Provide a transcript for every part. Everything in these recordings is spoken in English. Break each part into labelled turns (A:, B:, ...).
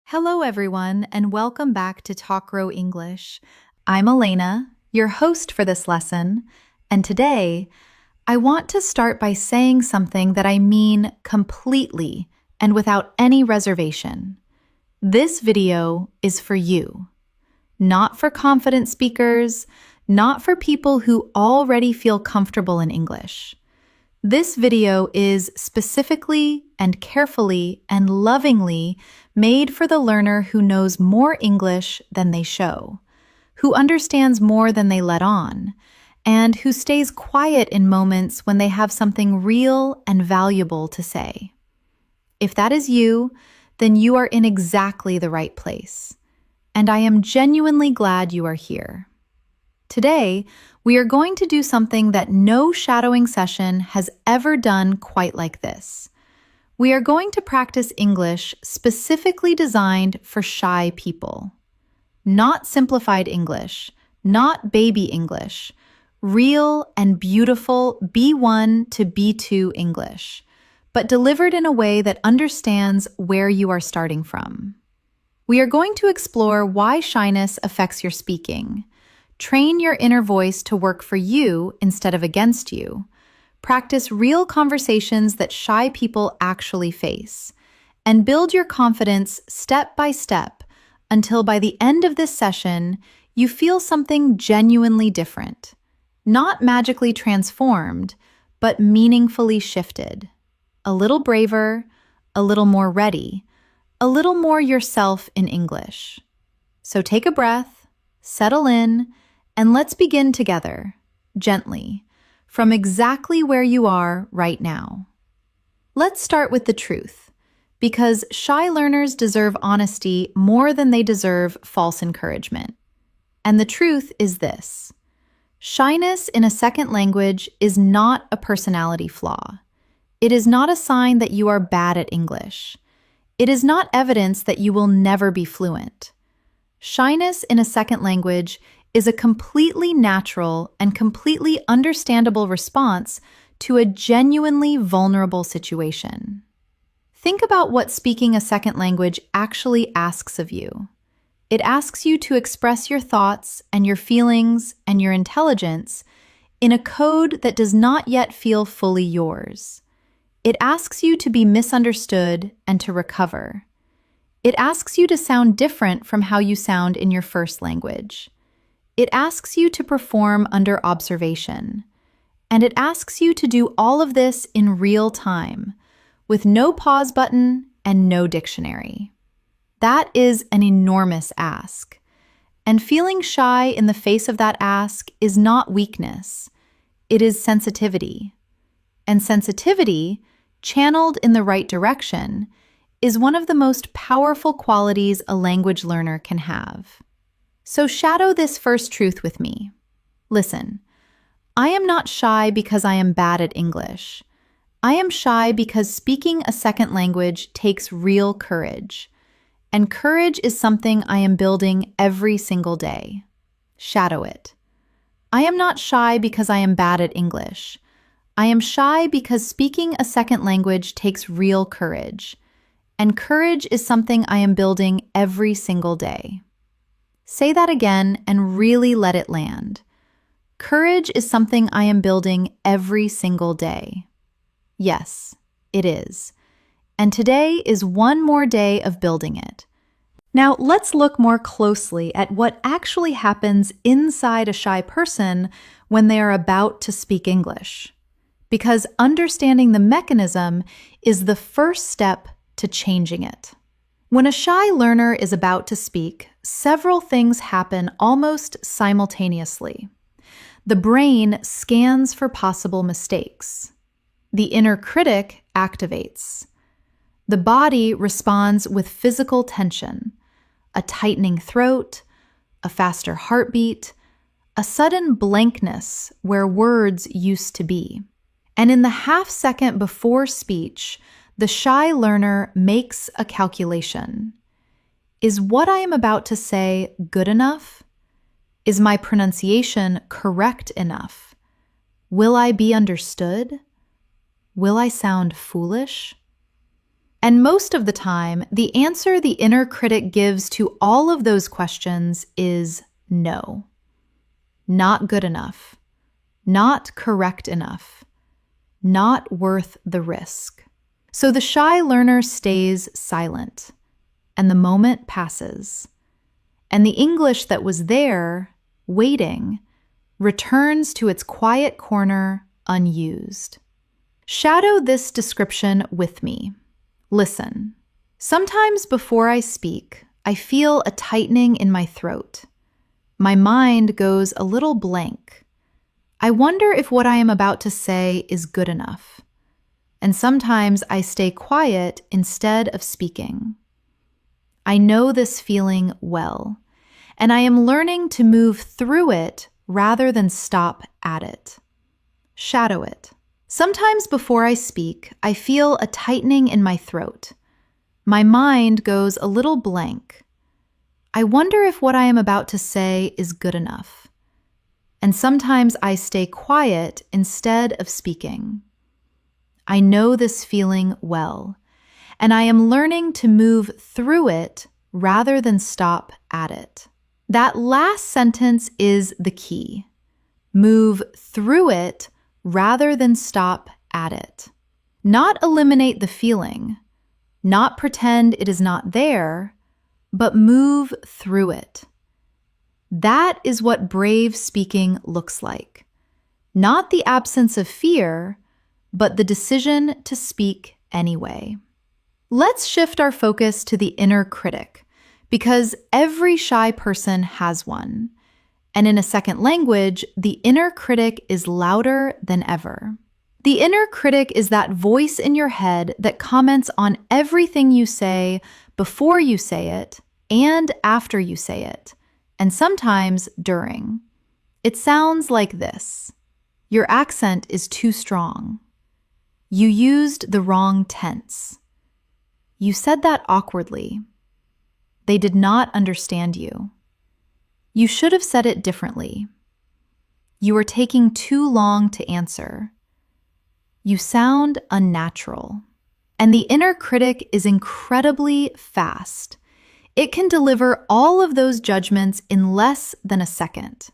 A: Hello, everyone, and welcome back to Talk Grow English. I'm Elena, your host for this lesson, and today I want to start by saying something that I mean completely and without any reservation. This video is for you, not for confident speakers, not for people who already feel comfortable in English. This video is specifically and carefully and lovingly made for the learner who knows more English than they show, who understands more than they let on, and who stays quiet in moments when they have something real and valuable to say. If that is you, then you are in exactly the right place, and I am genuinely glad you are here. Today, we are going to do something that no shadowing session has ever done quite like this. We are going to practice English specifically designed for shy people. Not simplified English, not baby English, real and beautiful B1 to B2 English, but delivered in a way that understands where you are starting from. We are going to explore why shyness affects your speaking. Train your inner voice to work for you instead of against you. Practice real conversations that shy people actually face. And build your confidence step by step until by the end of this session, you feel something genuinely different. Not magically transformed, but meaningfully shifted. A little braver, a little more ready, a little more yourself in English. So take a breath, settle in, and let's begin together, gently, from exactly where you are right now. Let's start with the truth, because shy learners deserve honesty more than they deserve false encouragement. And the truth is this: shyness in a second language is not a personality flaw. It is not a sign that you are bad at English. It is not evidence that you will never be fluent. Shyness in a second language is a completely natural and completely understandable response to a genuinely vulnerable situation. Think about what speaking a second language actually asks of you. It asks you to express your thoughts and your feelings and your intelligence in a code that does not yet feel fully yours. It asks you to be misunderstood and to recover. It asks you to sound different from how you sound in your first language. It asks you to perform under observation, and it asks you to do all of this in real time, with no pause button and no dictionary. That is an enormous ask, and feeling shy in the face of that ask is not weakness, it is sensitivity. And sensitivity, channeled in the right direction, is one of the most powerful qualities a language learner can have. So shadow this first truth with me. Listen, I am not shy because I am bad at English. I am shy because speaking a second language takes real courage. And courage is something I am building every single day. Shadow it. I am not shy because I am bad at English. I am shy because speaking a second language takes real courage. And courage is something I am building every single day. Say that again and really let it land. Courage is something I am building every single day. Yes, it is. And today is one more day of building it. Now, let's look more closely at what actually happens inside a shy person when they are about to speak English. Because understanding the mechanism is the first step to changing it. When a shy learner is about to speak, several things happen almost simultaneously. The brain scans for possible mistakes. The inner critic activates. The body responds with physical tension, a tightening throat, a faster heartbeat, a sudden blankness where words used to be. And in the half second before speech, the shy learner makes a calculation. Is what I am about to say good enough? Is my pronunciation correct enough? Will I be understood? Will I sound foolish? And most of the time, the answer the inner critic gives to all of those questions is no. Not good enough. Not correct enough. Not worth the risk. So the shy learner stays silent, and the moment passes. And the English that was there, waiting, returns to its quiet corner unused. Shadow this description with me. Listen. Sometimes before I speak, I feel a tightening in my throat. My mind goes a little blank. I wonder if what I am about to say is good enough. And sometimes I stay quiet instead of speaking. I know this feeling well, and I am learning to move through it rather than stop at it. Shadow it. Sometimes before I speak, I feel a tightening in my throat. My mind goes a little blank. I wonder if what I am about to say is good enough. And sometimes I stay quiet instead of speaking. I know this feeling well, and I am learning to move through it rather than stop at it. That last sentence is the key. Move through it rather than stop at it. Not eliminate the feeling, not pretend it is not there, but move through it. That is what brave speaking looks like. Not the absence of fear, but the decision to speak anyway. Let's shift our focus to the inner critic, because every shy person has one. And in a second language, the inner critic is louder than ever. The inner critic is that voice in your head that comments on everything you say before you say it and after you say it, and sometimes during. It sounds like this. Your accent is too strong. You used the wrong tense. You said that awkwardly. They did not understand you. You should have said it differently. You are taking too long to answer. You sound unnatural. And the inner critic is incredibly fast. It can deliver all of those judgments in less than a second.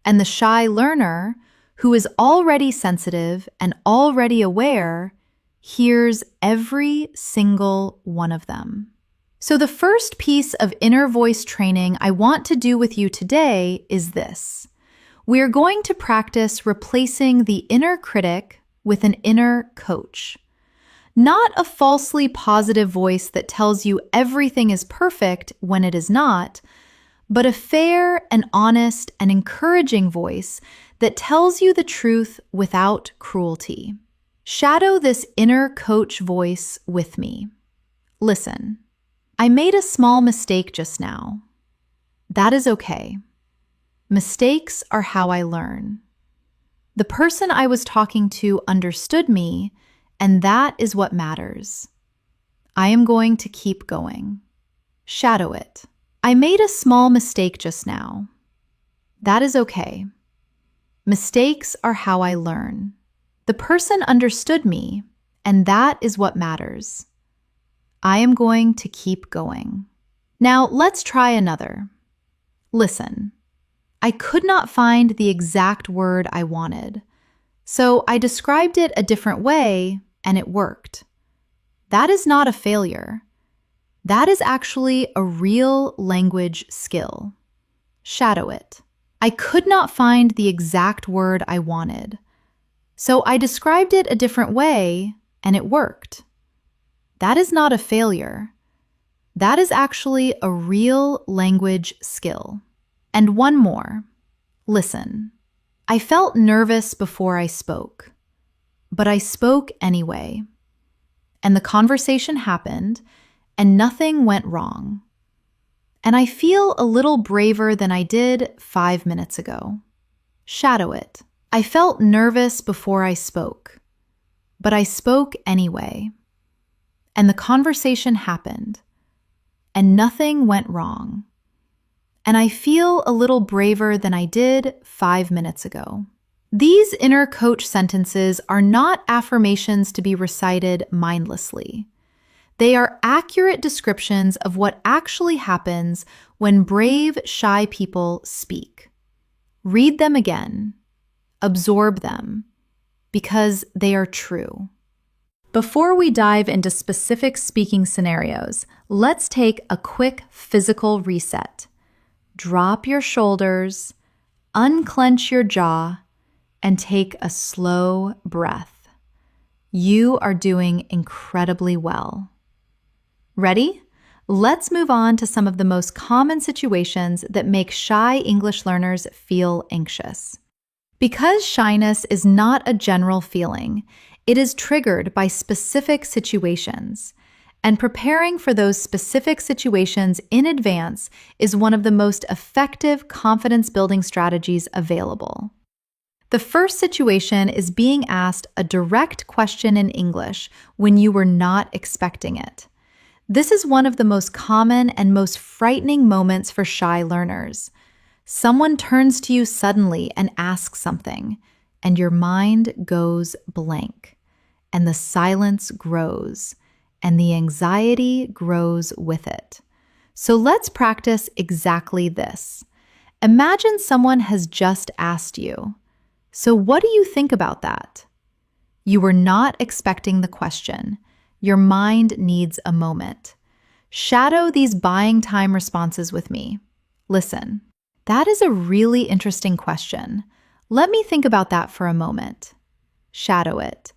A: And the shy learner, who is already sensitive and already aware, hears every single one of them. So the first piece of inner voice training I want to do with you today is this. We're going to practice replacing the inner critic with an inner coach. Not a falsely positive voice that tells you everything is perfect when it is not, but a fair and honest and encouraging voice that tells you the truth without cruelty. Shadow this inner coach voice with me. Listen. I made a small mistake just now. That is okay. Mistakes are how I learn. The person I was talking to understood me, and that is what matters. I am going to keep going. Shadow it. I made a small mistake just now. That is okay. Mistakes are how I learn. The person understood me, and that is what matters. I am going to keep going. Now let's try another. Listen. I could not find the exact word I wanted, so I described it a different way, and it worked. That is not a failure. That is actually a real language skill. Shadow it. I could not find the exact word I wanted, so I described it a different way, and it worked. That is not a failure. That is actually a real language skill. And one more. Listen. I felt nervous before I spoke, but I spoke anyway. And the conversation happened, and nothing went wrong. And I feel a little braver than I did 5 minutes ago. Shadow it. I felt nervous before I spoke, but I spoke anyway. And the conversation happened, and nothing went wrong. And I feel a little braver than I did 5 minutes ago. These inner coach sentences are not affirmations to be recited mindlessly. They are accurate descriptions of what actually happens when brave, shy people speak. Read them again. Absorb them, because they are true. Before we dive into specific speaking scenarios, let's take a quick physical reset. Drop your shoulders, unclench your jaw, and take a slow breath. You are doing incredibly well. Ready? Let's move on to some of the most common situations that make shy English learners feel anxious. Because shyness is not a general feeling, it is triggered by specific situations. And preparing for those specific situations in advance is one of the most effective confidence-building strategies available. The first situation is being asked a direct question in English when you were not expecting it. This is one of the most common and most frightening moments for shy learners. Someone turns to you suddenly and asks something, and your mind goes blank, and the silence grows, and the anxiety grows with it. So let's practice exactly this. Imagine someone has just asked you, "So what do you think about that?" You were not expecting the question. Your mind needs a moment. Shadow these buying time responses with me. Listen, that is a really interesting question. Let me think about that for a moment. Shadow it.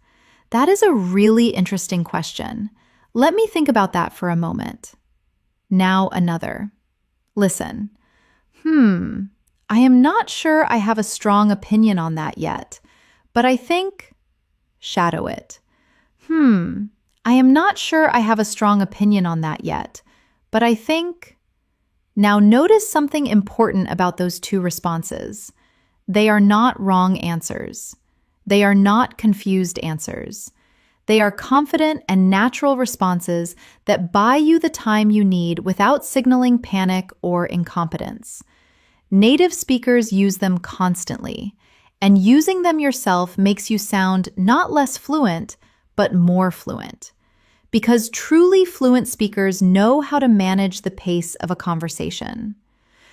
A: That is a really interesting question. Let me think about that for a moment. Now another. Listen. I am not sure I have a strong opinion on that yet, but I think... Shadow it. I am not sure I have a strong opinion on that yet, but I think... Now notice something important about those two responses. They are not wrong answers. They are not confused answers. They are confident and natural responses that buy you the time you need without signaling panic or incompetence. Native speakers use them constantly, and using them yourself makes you sound not less fluent, but more fluent. Because truly fluent speakers know how to manage the pace of a conversation.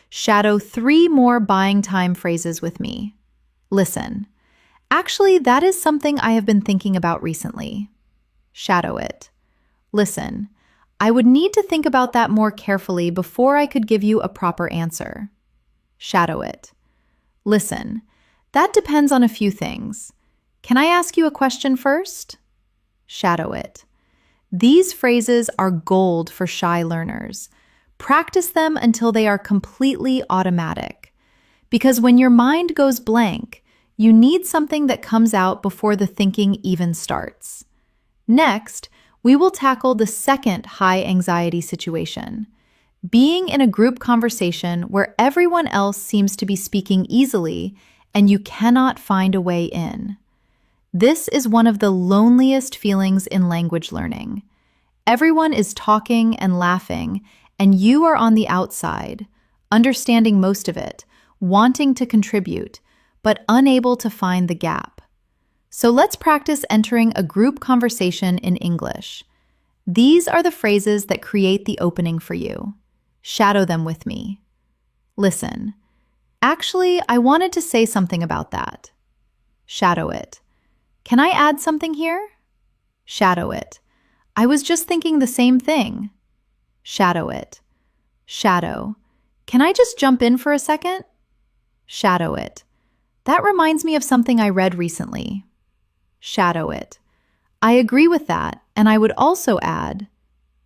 A: Shadow 3 more buying time phrases with me. Listen. Actually, that is something I have been thinking about recently. Shadow it. Listen. I would need to think about that more carefully before I could give you a proper answer. Shadow it. Listen. That depends on a few things. Can I ask you a question first? Shadow it. These phrases are gold for shy learners. Practice them until they are completely automatic. Because when your mind goes blank, you need something that comes out before the thinking even starts. Next, we will tackle the second high anxiety situation. Being in a group conversation where everyone else seems to be speaking easily and you cannot find a way in. This is one of the loneliest feelings in language learning. Everyone is talking and laughing, and you are on the outside, understanding most of it, wanting to contribute, but unable to find the gap. So let's practice entering a group conversation in English. These are the phrases that create the opening for you. Shadow them with me. Listen. Actually, I wanted to say something about that. Shadow it. Can I add something here? Shadow it. I was just thinking the same thing. Shadow it. Shadow. Can I just jump in for a second? Shadow it. That reminds me of something I read recently. Shadow it. I agree with that, and I would also add,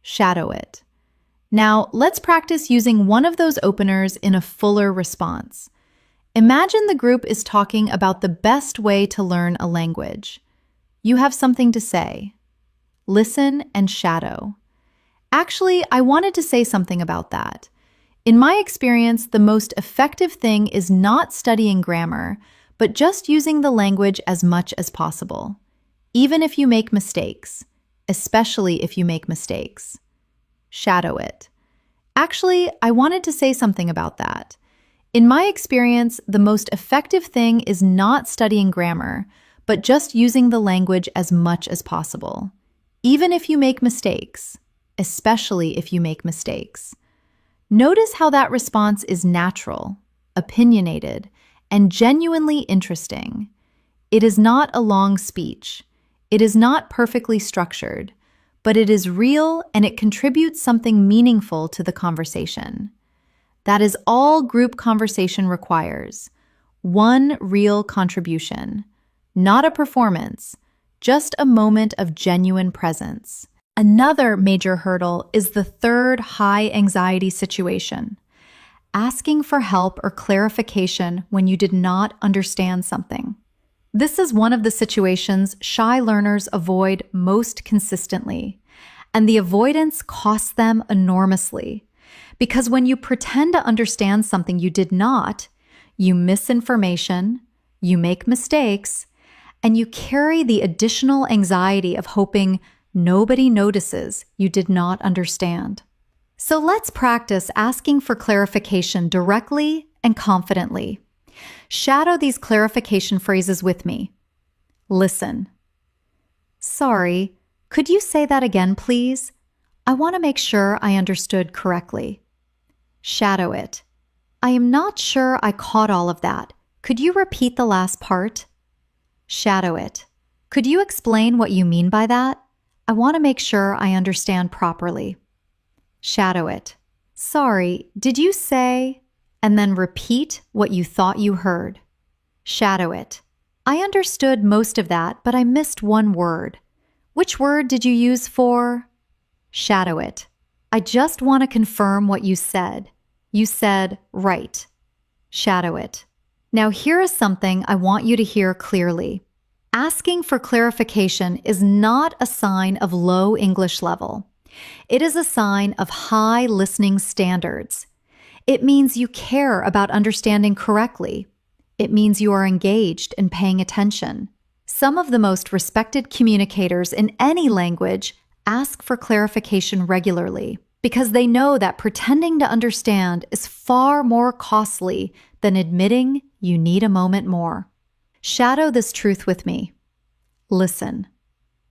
A: shadow it. Now, let's practice using one of those openers in a fuller response. Imagine the group is talking about the best way to learn a language. You have something to say. Listen and shadow. Actually, I wanted to say something about that. In my experience, the most effective thing is not studying grammar, but just using the language as much as possible. Even if you make mistakes, especially if you make mistakes. Shadow it. Actually, I wanted to say something about that. In my experience, the most effective thing is not studying grammar, but just using the language as much as possible. Even if you make mistakes, especially if you make mistakes. Notice how that response is natural, opinionated, and genuinely interesting. It is not a long speech. It is not perfectly structured, but it is real and it contributes something meaningful to the conversation. That is all group conversation requires. One real contribution, not a performance, just a moment of genuine presence. Another major hurdle is the third high anxiety situation, asking for help or clarification when you did not understand something. This is one of the situations shy learners avoid most consistently, and the avoidance costs them enormously. Because when you pretend to understand something you did not, you miss information, you make mistakes, and you carry the additional anxiety of hoping nobody notices you did not understand. So let's practice asking for clarification directly and confidently. Shadow these clarification phrases with me. Listen. Sorry, could you say that again, please? I want to make sure I understood correctly. Shadow it. I am not sure I caught all of that. Could you repeat the last part? Shadow it. Could you explain what you mean by that? I want to make sure I understand properly. Shadow it. Sorry, did you say? And then repeat what you thought you heard. Shadow it. I understood most of that, but I missed one word. Which word did you use for? Shadow it. I just want to confirm what you said. You said, right. Shadow it. Now here is something I want you to hear clearly. Asking for clarification is not a sign of low English level. It is a sign of high listening standards. It means you care about understanding correctly. It means you are engaged and paying attention. Some of the most respected communicators in any language ask for clarification regularly because they know that pretending to understand is far more costly than admitting you need a moment more. Shadow this truth with me. Listen.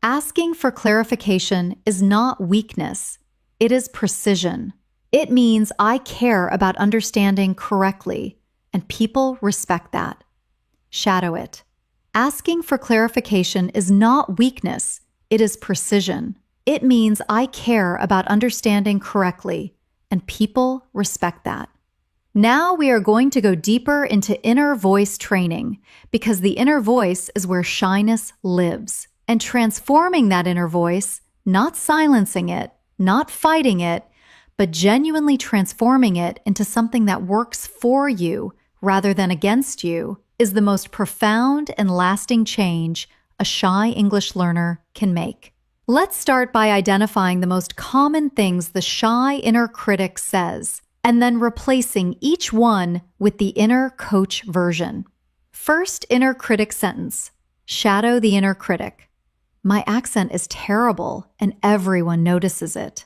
A: Asking for clarification is not weakness. It is precision. It means I care about understanding correctly, and people respect that. Shadow it. Asking for clarification is not weakness. It is precision. It means I care about understanding correctly, and people respect that. Now we are going to go deeper into inner voice training because the inner voice is where shyness lives. And transforming that inner voice, not silencing it, not fighting it, but genuinely transforming it into something that works for you rather than against you, is the most profound and lasting change a shy English learner can make. Let's start by identifying the most common things the shy inner critic says, and then replacing each one with the inner coach version. First inner critic sentence. Shadow the inner critic. My accent is terrible, and everyone notices it.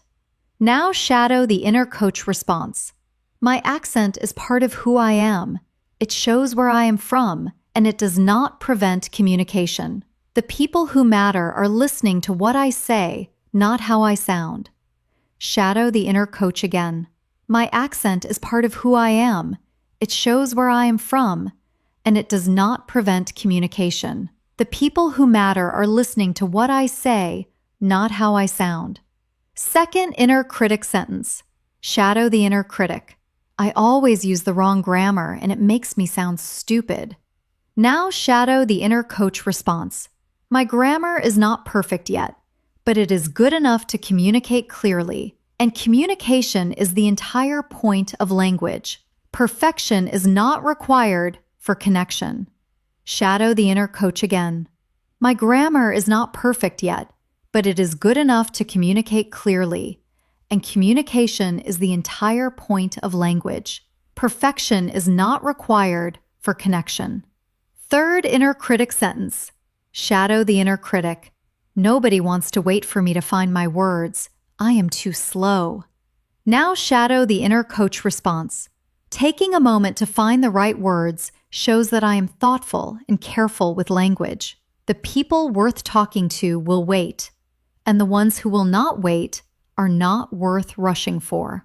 A: Now shadow the inner coach response. My accent is part of who I am. It shows where I am from, and it does not prevent communication. The people who matter are listening to what I say, not how I sound. Shadow the inner coach again. My accent is part of who I am. It shows where I am from, and it does not prevent communication. The people who matter are listening to what I say, not how I sound. Second inner critic sentence. Shadow the inner critic. I always use the wrong grammar, and it makes me sound stupid. Now shadow the inner coach response. My grammar is not perfect yet, but it is good enough to communicate clearly, and communication is the entire point of language. Perfection is not required for connection. Shadow the inner coach again. My grammar is not perfect yet, but it is good enough to communicate clearly, and communication is the entire point of language. Perfection is not required for connection. Third inner critic sentence. Shadow the inner critic. Nobody wants to wait for me to find my words. I am too slow. Now shadow the inner coach response. Taking a moment to find the right words shows that I am thoughtful and careful with language. The people worth talking to will wait, and the ones who will not wait are not worth rushing for.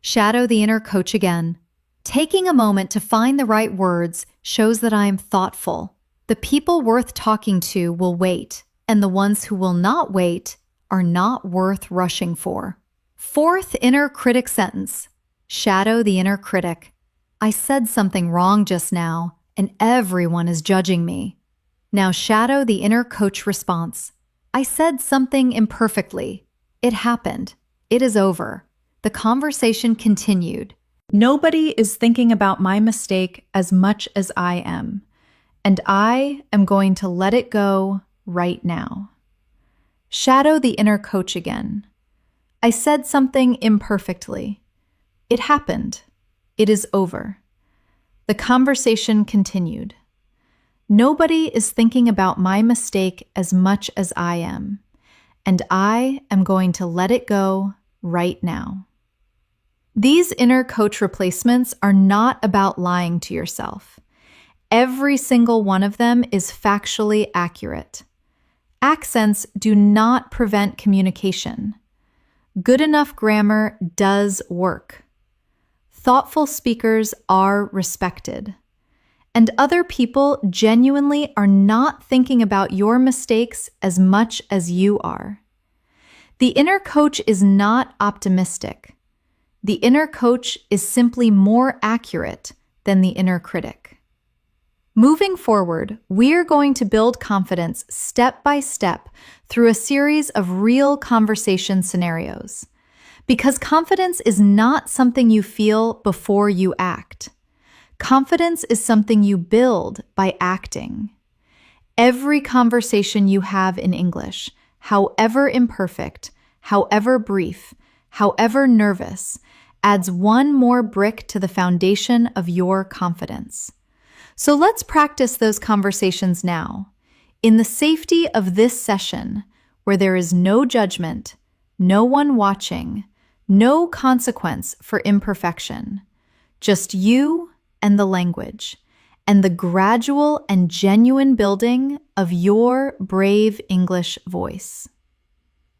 A: Shadow the inner coach again. Taking a moment to find the right words shows that I am thoughtful. The people worth talking to will wait, and the ones who will not wait are not worth rushing for. Fourth inner critic sentence. Shadow the inner critic. I said something wrong just now, and everyone is judging me. Now shadow the inner coach response. I said something imperfectly. It happened. It is over. The conversation continued. Nobody is thinking about my mistake as much as I am, and I am going to let it go right now. Shadow the inner coach again. I said something imperfectly. It happened. It is over. The conversation continued. Nobody is thinking about my mistake as much as I am, and I am going to let it go right now. These inner coach replacements are not about lying to yourself. Every single one of them is factually accurate. Accents do not prevent communication. Good enough grammar does work. Thoughtful speakers are respected. And other people genuinely are not thinking about your mistakes as much as you are. The inner coach is not optimistic. The inner coach is simply more accurate than the inner critic. Moving forward, we're going to build confidence step by step through a series of real conversation scenarios. Because confidence is not something you feel before you act. Confidence is something you build by acting. Every conversation you have in English, however imperfect, however brief, however nervous, adds one more brick to the foundation of your confidence. So let's practice those conversations now, in the safety of this session, where there is no judgment, no one watching, no consequence for imperfection, just you and the language, and the gradual and genuine building of your brave English voice.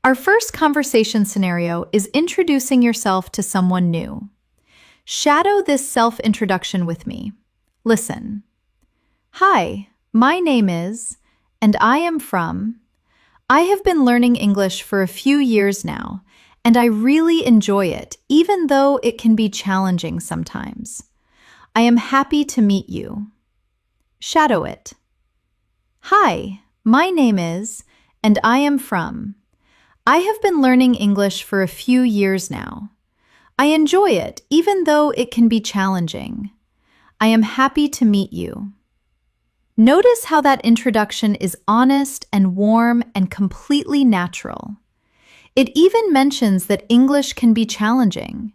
A: Our first conversation scenario is introducing yourself to someone new. Shadow this self-introduction with me. Listen. Hi, my name is, and I am from. I have been learning English for a few years now, and I really enjoy it, even though it can be challenging sometimes. I am happy to meet you. Shadow it. Hi, my name is, and I am from. I have been learning English for a few years now. I enjoy it, even though it can be challenging. I am happy to meet you. Notice how that introduction is honest and warm and completely natural. It even mentions that English can be challenging,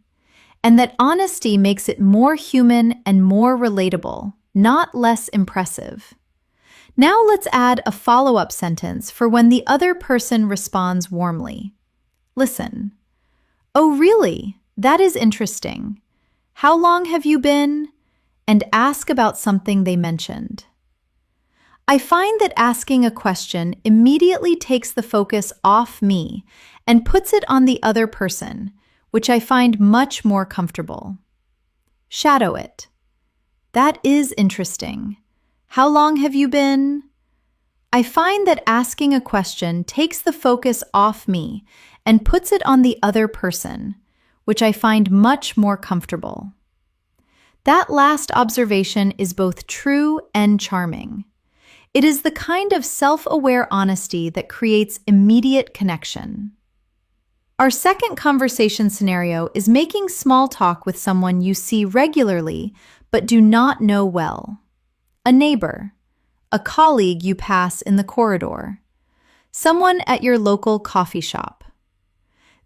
A: and that honesty makes it more human and more relatable, not less impressive. Now let's add a follow-up sentence for when the other person responds warmly. Listen. Oh, really? That is interesting. How long have you been? And ask about something they mentioned. I find that asking a question immediately takes the focus off me and puts it on the other person, which I find much more comfortable. Shadow it. That is interesting. How long have you been? I find that asking a question takes the focus off me and puts it on the other person, which I find much more comfortable. That last observation is both true and charming. It is the kind of self-aware honesty that creates immediate connection. Our second conversation scenario is making small talk with someone you see regularly but do not know well. A neighbor, a colleague you pass in the corridor, someone at your local coffee shop.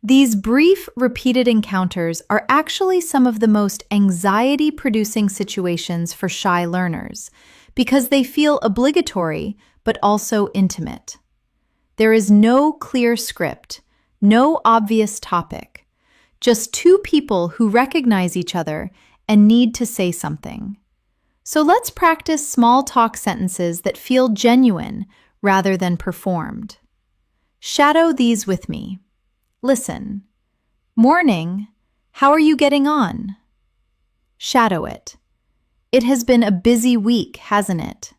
A: These brief, repeated encounters are actually some of the most anxiety-producing situations for shy learners because they feel obligatory but also intimate. There is no clear script, no obvious topic, just two people who recognize each other and need to say something. So let's practice small talk sentences that feel genuine rather than performed. Shadow these with me. Listen. Morning. How are you getting on? Shadow it. It has been a busy week, hasn't it?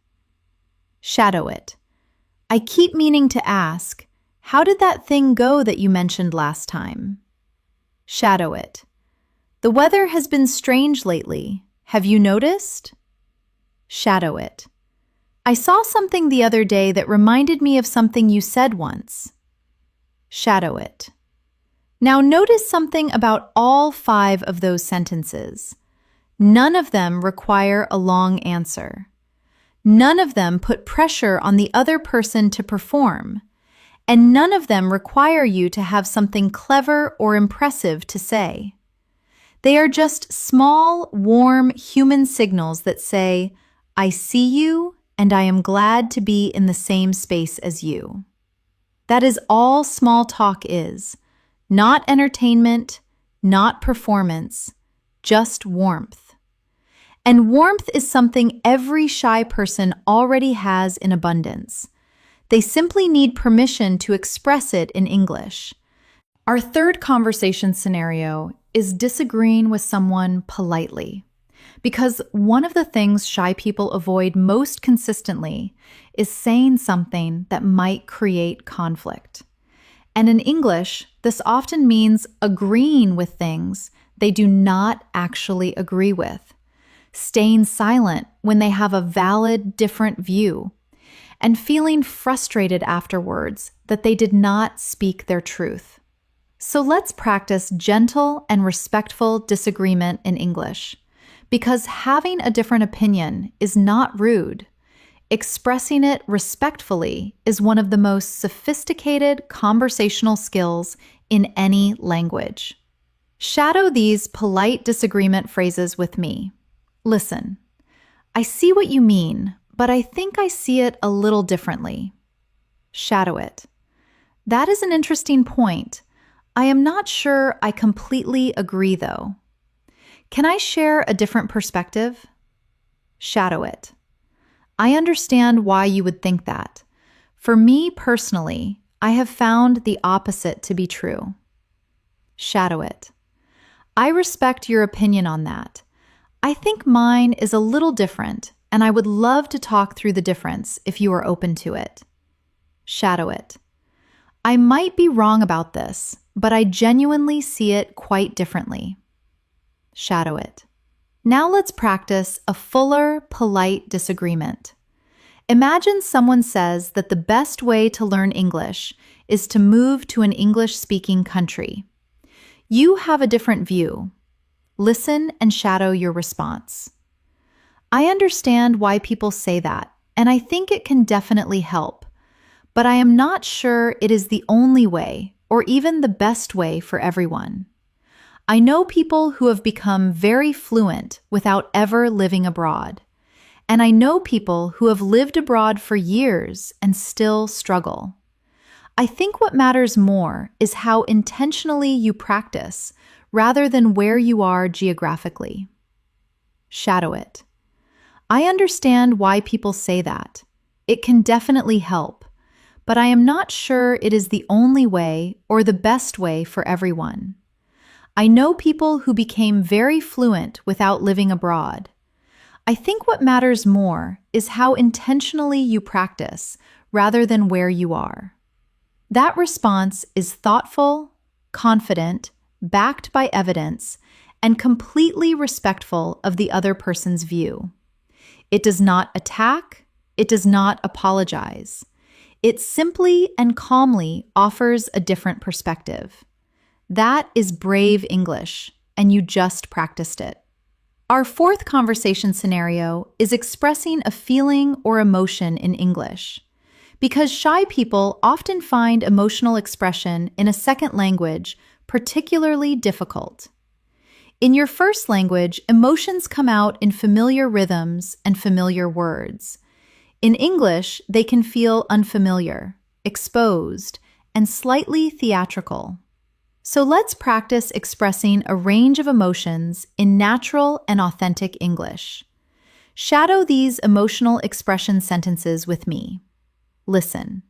A: Shadow it. I keep meaning to ask, how did that thing go that you mentioned last time? Shadow it. The weather has been strange lately. Have you noticed? Shadow it. I saw something the other day that reminded me of something you said once. Shadow it. Now notice something about all 5 of those sentences. None of them require a long answer. None of them put pressure on the other person to perform. And none of them require you to have something clever or impressive to say. They are just small, warm human signals that say, I see you and I am glad to be in the same space as you. That is all small talk is. Not entertainment, not performance, just warmth. And warmth is something every shy person already has in abundance. They simply need permission to express it in English. Our third conversation scenario is disagreeing with someone politely. Because one of the things shy people avoid most consistently is saying something that might create conflict. And in English, this often means agreeing with things they do not actually agree with, staying silent when they have a valid, different view, and feeling frustrated afterwards that they did not speak their truth. So let's practice gentle and respectful disagreement in English, because having a different opinion is not rude. Expressing it respectfully is one of the most sophisticated conversational skills in any language. Shadow these polite disagreement phrases with me. Listen, I see what you mean, but I think I see it a little differently. Shadow it. That is an interesting point. I am not sure I completely agree, though. Can I share a different perspective? Shadow it. I understand why you would think that. For me personally, I have found the opposite to be true. Shadow it. I respect your opinion on that. I think mine is a little different, and I would love to talk through the difference if you are open to it. Shadow it. I might be wrong about this, but I genuinely see it quite differently. Shadow it. Now let's practice a fuller, polite disagreement. Imagine someone says that the best way to learn English is to move to an English-speaking country. You have a different view. Listen and shadow your response. I understand why people say that, and I think it can definitely help, but I am not sure it is the only way or even the best way for everyone. I know people who have become very fluent without ever living abroad, and I know people who have lived abroad for years and still struggle. I think what matters more is how intentionally you practice rather than where you are geographically. Shadow it. I understand why people say that. It can definitely help, but I am not sure it is the only way or the best way for everyone. I know people who became very fluent without living abroad. I think what matters more is how intentionally you practice rather than where you are. That response is thoughtful, confident, backed by evidence, and completely respectful of the other person's view. It does not attack, it does not apologize. It simply and calmly offers a different perspective. That is brave English, and you just practiced it. Our fourth conversation scenario is expressing a feeling or emotion in English. Because shy people often find emotional expression in a second language particularly difficult. In your first language, emotions come out in familiar rhythms and familiar words. In English, they can feel unfamiliar, exposed, and slightly theatrical. So let's practice expressing a range of emotions in natural and authentic English. Shadow these emotional expression sentences with me. Listen,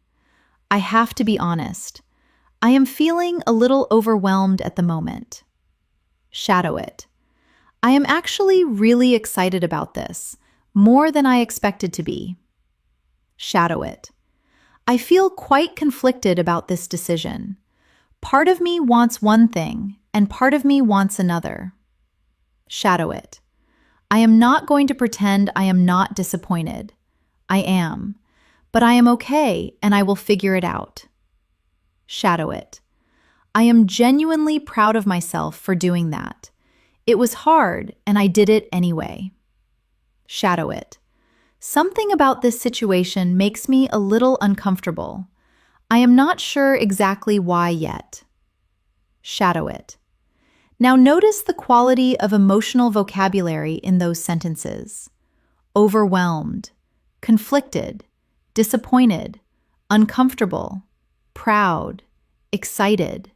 A: I have to be honest. I am feeling a little overwhelmed at the moment. Shadow it. I am actually really excited about this, more than I expected to be. Shadow it. I feel quite conflicted about this decision. Part of me wants one thing, and part of me wants another. Shadow it. I am not going to pretend I am not disappointed. I am. But I am okay, and I will figure it out. Shadow it. I am genuinely proud of myself for doing that. It was hard, and I did it anyway. Shadow it. Something about this situation makes me a little uncomfortable. I am not sure exactly why yet. Shadow it. Now notice the quality of emotional vocabulary in those sentences. Overwhelmed, conflicted, disappointed, uncomfortable, proud, excited.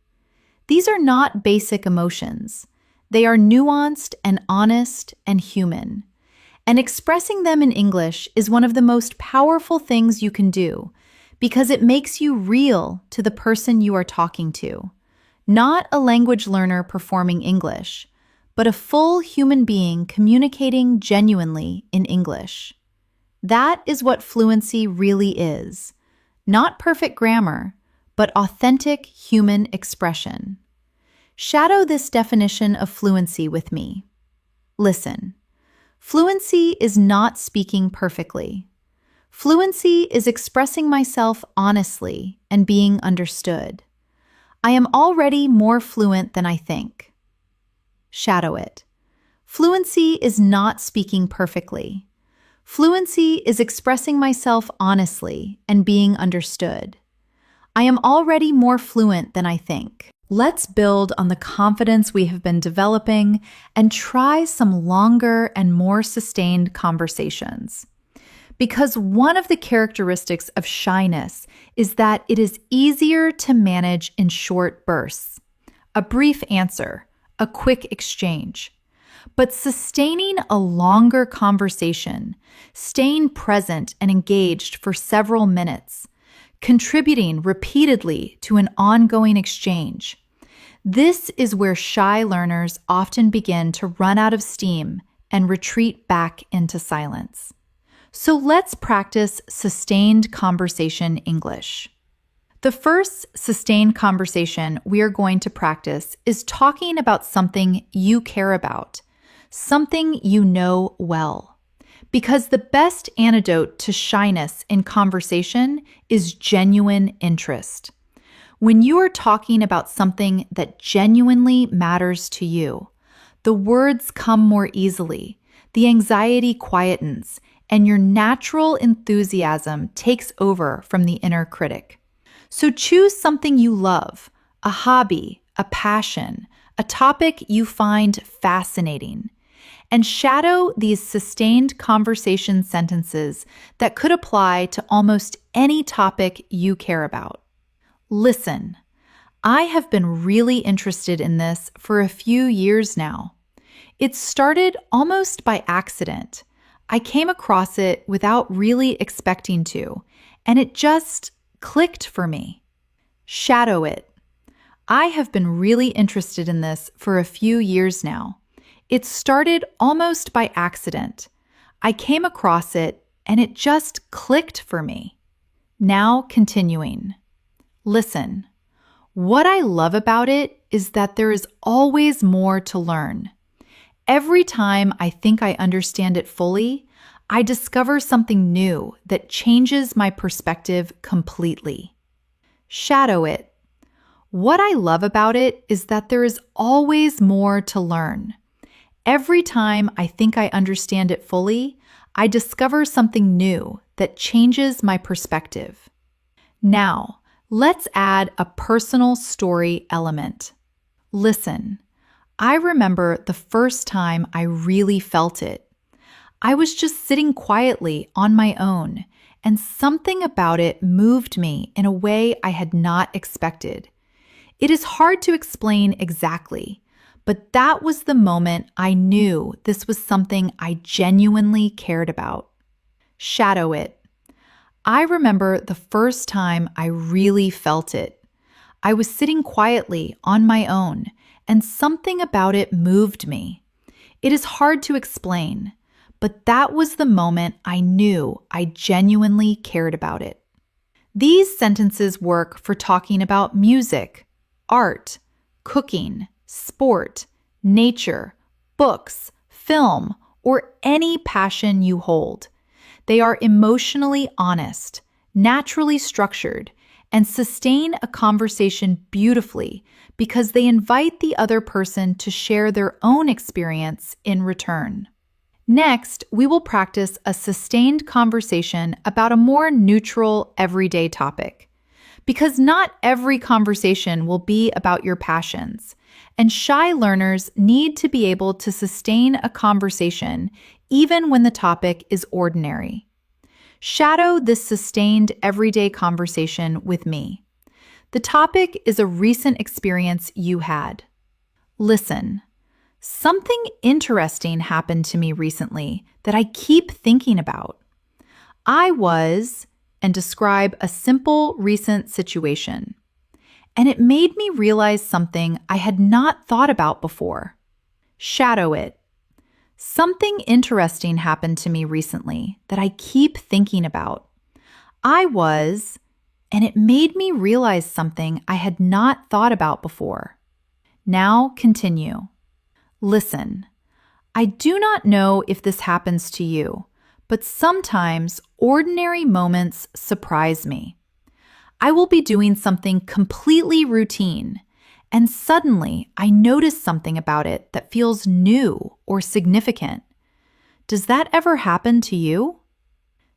A: These are not basic emotions. They are nuanced and honest and human. And expressing them in English is one of the most powerful things you can do because it makes you real to the person you are talking to. Not a language learner performing English, but a full human being communicating genuinely in English. That is what fluency really is. Not perfect grammar, but authentic human expression. Shadow this definition of fluency with me. Listen. Fluency is not speaking perfectly. Fluency is expressing myself honestly and being understood. I am already more fluent than I think. Shadow it. Fluency is not speaking perfectly. Fluency is expressing myself honestly and being understood. I am already more fluent than I think. Let's build on the confidence we have been developing and try some longer and more sustained conversations. Because one of the characteristics of shyness is that it is easier to manage in short bursts. A brief answer, a quick exchange. But sustaining a longer conversation, staying present and engaged for several minutes, contributing repeatedly to an ongoing exchange. This is where shy learners often begin to run out of steam and retreat back into silence. So let's practice sustained conversation English. The first sustained conversation we are going to practice is talking about something you care about, something you know well. Because the best antidote to shyness in conversation is genuine interest. When you are talking about something that genuinely matters to you, the words come more easily, the anxiety quietens, and your natural enthusiasm takes over from the inner critic. So choose something you love, a hobby, a passion, a topic you find fascinating, and shadow these sustained conversation sentences that could apply to almost any topic you care about. Listen, I have been really interested in this for a few years now. It started almost by accident. I came across it without really expecting to, and it just clicked for me. Shadow it. I have been really interested in this for a few years now. It started almost by accident. I came across it, and it just clicked for me. Now continuing. Listen. What I love about it is that there is always more to learn. Every time I think I understand it fully, I discover something new that changes my perspective completely. Shadow it. What I love about it is that there is always more to learn. Every time I think I understand it fully, I discover something new that changes my perspective. Now, let's add a personal story element. Listen, I remember the first time I really felt it. I was just sitting quietly on my own, and something about it moved me in a way I had not expected. It is hard to explain exactly, but that was the moment I knew this was something I genuinely cared about. Shadow it. I remember the first time I really felt it. I was sitting quietly on my own, and something about it moved me. It is hard to explain, but that was the moment I knew I genuinely cared about it. These sentences work for talking about music, art, cooking, sport, nature, books, film, or any passion you hold. They are emotionally honest, naturally structured, and sustain a conversation beautifully because they invite the other person to share their own experience in return. Next, we will practice a sustained conversation about a more neutral, everyday topic. Because not every conversation will be about your passions, and shy learners need to be able to sustain a conversation even when the topic is ordinary. Shadow this sustained everyday conversation with me. The topic is a recent experience you had. Listen. Something interesting happened to me recently that I keep thinking about. I was, and describe a simple recent situation. And it made me realize something I had not thought about before. Shadow it. Something interesting happened to me recently that I keep thinking about. I was, and it made me realize something I had not thought about before. Now continue. Listen, I do not know if this happens to you, but sometimes ordinary moments surprise me. I will be doing something completely routine, and suddenly I notice something about it that feels new or significant. Does that ever happen to you?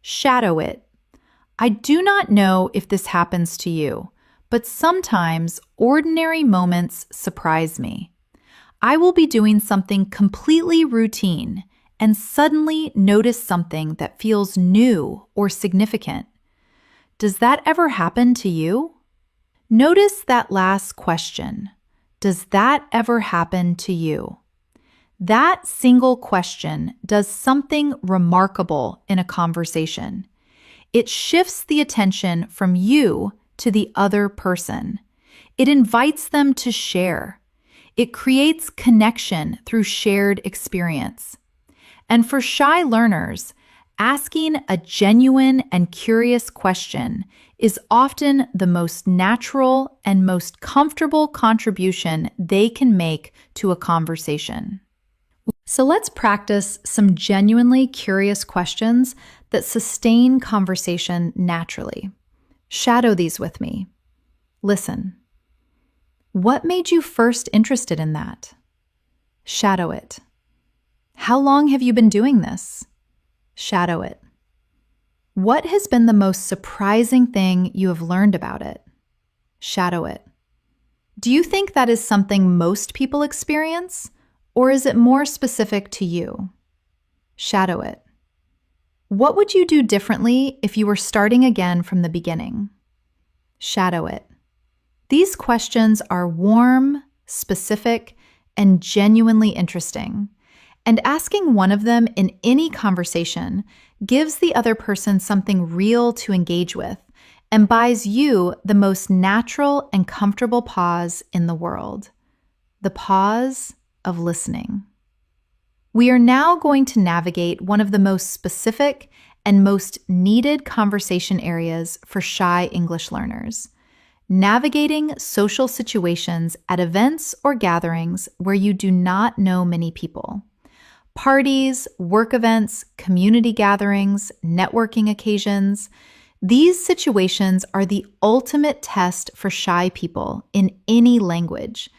A: Shadow it. I do not know if this happens to you, but sometimes ordinary moments surprise me. I will be doing something completely routine and suddenly notice something that feels new or significant. Does that ever happen to you? Notice that last question. Does that ever happen to you? That single question does something remarkable in a conversation. It shifts the attention from you to the other person. It invites them to share. It creates connection through shared experience. And for shy learners, asking a genuine and curious question is often the most natural and most comfortable contribution they can make to a conversation. So let's practice some genuinely curious questions that sustain conversation naturally. Shadow these with me. Listen. What made you first interested in that? Shadow it. How long have you been doing this? Shadow it. What has been the most surprising thing you have learned about it? Shadow it. Do you think that is something most people experience, or is it more specific to you? Shadow it. What would you do differently if you were starting again from the beginning? Shadow it. These questions are warm, specific, and genuinely interesting. And asking one of them in any conversation gives the other person something real to engage with and buys you the most natural and comfortable pause in the world. The pause of listening. We are now going to navigate one of the most specific and most needed conversation areas for shy English learners. Navigating social situations at events or gatherings where you do not know many people. Parties, work events, community gatherings, networking occasions. These situations are the ultimate test for shy people in any language.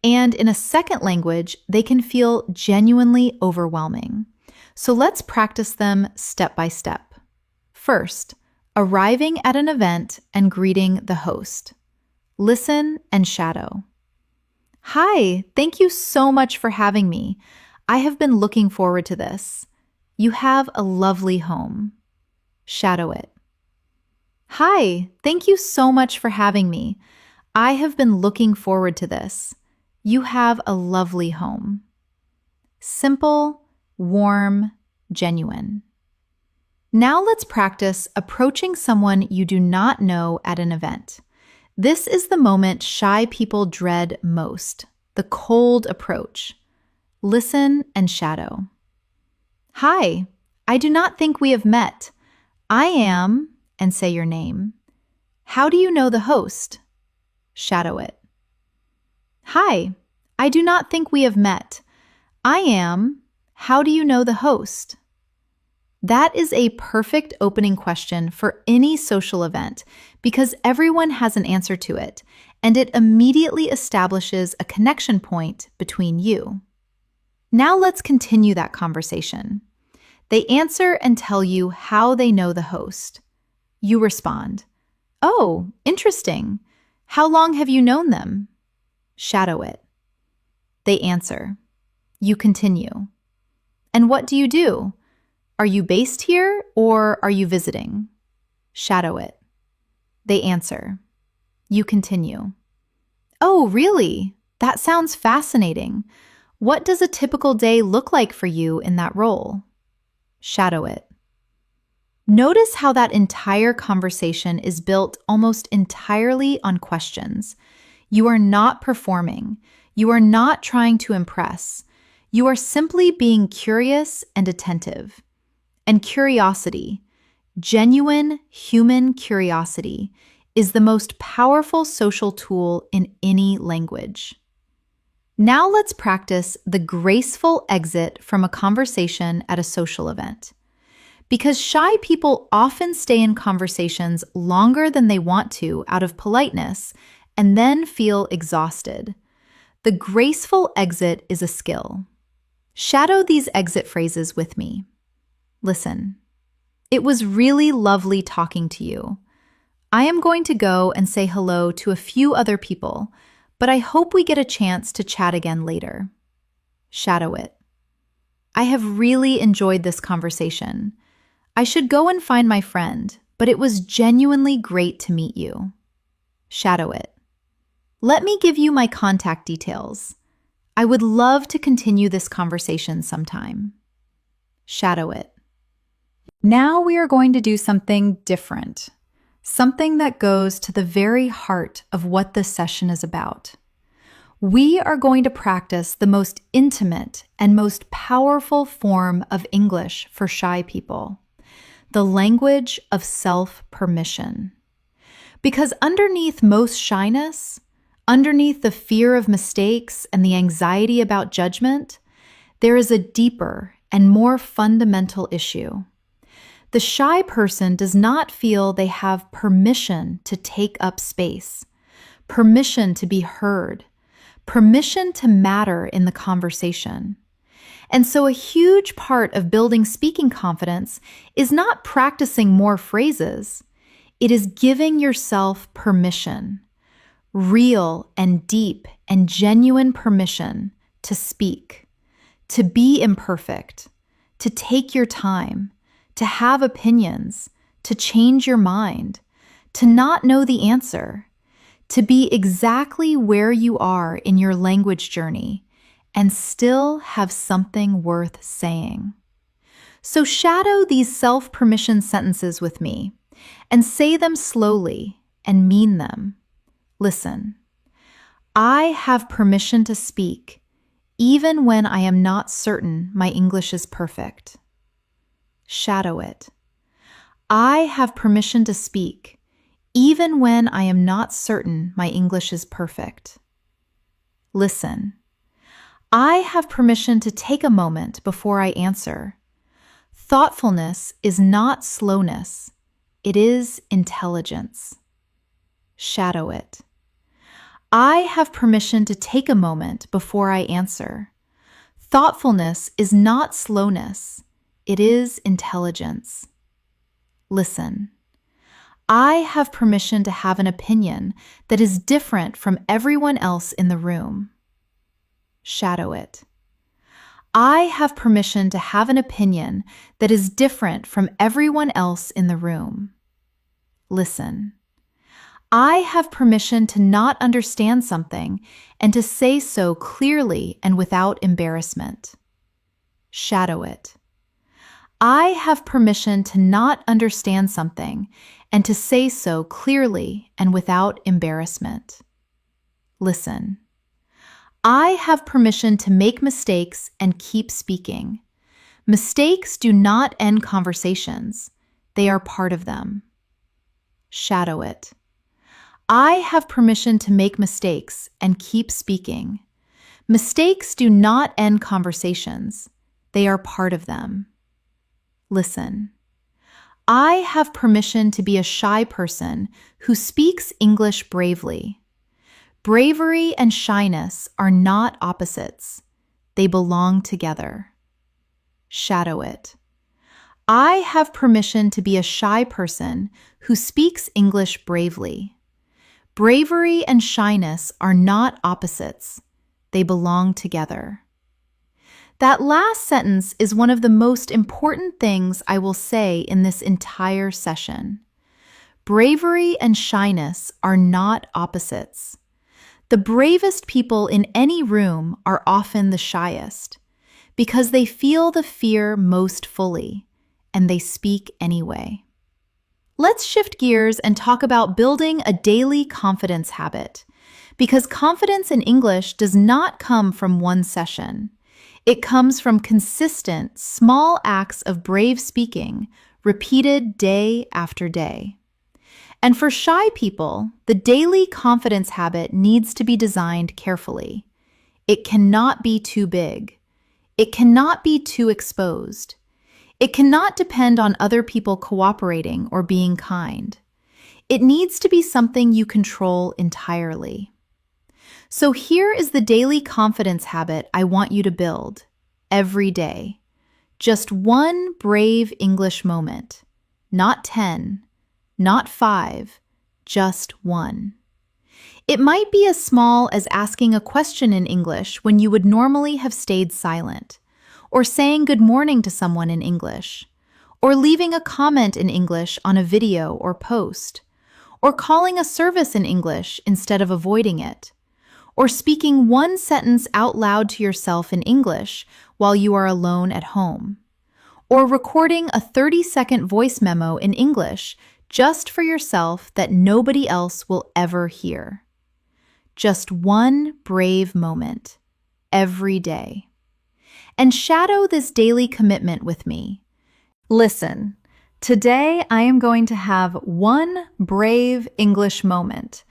A: And in a second language, they can feel genuinely overwhelming. So let's practice them step by step. First, arriving at an event and greeting the host. Listen and shadow. Hi, thank you so much for having me. I have been looking forward to this. You have a lovely home. Shadow it. Hi, thank you so much for having me. I have been looking forward to this. You have a lovely home. Simple, warm, genuine. Now let's practice approaching someone you do not know at an event. This is the moment shy people dread most, the cold approach. Listen and shadow. Hi, I do not think we have met. I am, and say your name. How do you know the host? Shadow it. Hi, I do not think we have met. I am, how do you know the host? That is a perfect opening question for any social event because everyone has an answer to it, and it immediately establishes a connection point between you. Now let's continue that conversation. They answer and tell you how they know the host. You respond, "Oh, interesting. How long have you known them?" Shadow it. They answer. You continue. "And what do you do? Are you based here or are you visiting?" Shadow it. They answer. You continue. "Oh, really? That sounds fascinating. What does a typical day look like for you in that role?" Shadow it. Notice how that entire conversation is built almost entirely on questions. You are not performing. You are not trying to impress. You are simply being curious and attentive. And curiosity, genuine human curiosity, is the most powerful social tool in any language. Now let's practice the graceful exit from a conversation at a social event. Because shy people often stay in conversations longer than they want to out of politeness and then feel exhausted. The graceful exit is a skill. Shadow these exit phrases with me. Listen. It was really lovely talking to you. I am going to go and say hello to a few other people, but I hope we get a chance to chat again later. Shadow it. I have really enjoyed this conversation. I should go and find my friend, but it was genuinely great to meet you. Shadow it. Let me give you my contact details. I would love to continue this conversation sometime. Shadow it. Now we are going to do something different, something that goes to the very heart of what this session is about. We are going to practice the most intimate and most powerful form of English for shy people, the language of self-permission. Because underneath most shyness, underneath the fear of mistakes and the anxiety about judgment, there is a deeper and more fundamental issue. The shy person does not feel they have permission to take up space, permission to be heard, permission to matter in the conversation. And so a huge part of building speaking confidence is not practicing more phrases. It is giving yourself permission, real and deep and genuine permission to speak, to be imperfect, to take your time, to have opinions, to change your mind, to not know the answer, to be exactly where you are in your language journey and still have something worth saying. So shadow these self-permission sentences with me and say them slowly and mean them. Listen. I have permission to speak even when I am not certain my English is perfect. Shadow it. I have permission to speak, even when I am not certain my English is perfect. Listen. I have permission to take a moment before I answer. Thoughtfulness is not slowness. It is intelligence. Shadow it. I have permission to take a moment before I answer. Thoughtfulness is not slowness. It is intelligence. Listen. I have permission to have an opinion that is different from everyone else in the room. Shadow it. I have permission to have an opinion that is different from everyone else in the room. Listen. I have permission to not understand something and to say so clearly and without embarrassment. Shadow it. I have permission to not understand something and to say so clearly and without embarrassment. Listen. I have permission to make mistakes and keep speaking. Mistakes do not end conversations. They are part of them. Shadow it. I have permission to make mistakes and keep speaking. Mistakes do not end conversations. They are part of them. Listen. I have permission to be a shy person who speaks English bravely. Bravery and shyness are not opposites. They belong together. Shadow it. I have permission to be a shy person who speaks English bravely. Bravery and shyness are not opposites. They belong together. That last sentence is one of the most important things I will say in this entire session. Bravery and shyness are not opposites. The bravest people in any room are often the shyest because they feel the fear most fully, and they speak anyway. Let's shift gears and talk about building a daily confidence habit, because confidence in English does not come from one session. It comes from consistent, small acts of brave speaking, repeated day after day. And for shy people, the daily confidence habit needs to be designed carefully. It cannot be too big. It cannot be too exposed. It cannot depend on other people cooperating or being kind. It needs to be something you control entirely. So here is the daily confidence habit I want you to build every day. Just one brave English moment, not 10. Not 5, just 1. It might be as small as asking a question in English when you would normally have stayed silent, or saying good morning to someone in English, or leaving a comment in English on a video or post, or calling a service in English instead of avoiding it, or speaking one sentence out loud to yourself in English while you are alone at home, or recording a 30-second voice memo in English just for yourself that nobody else will ever hear. Just one brave moment, every day. And shadow this daily commitment with me. Listen, today I am going to have one brave English moment.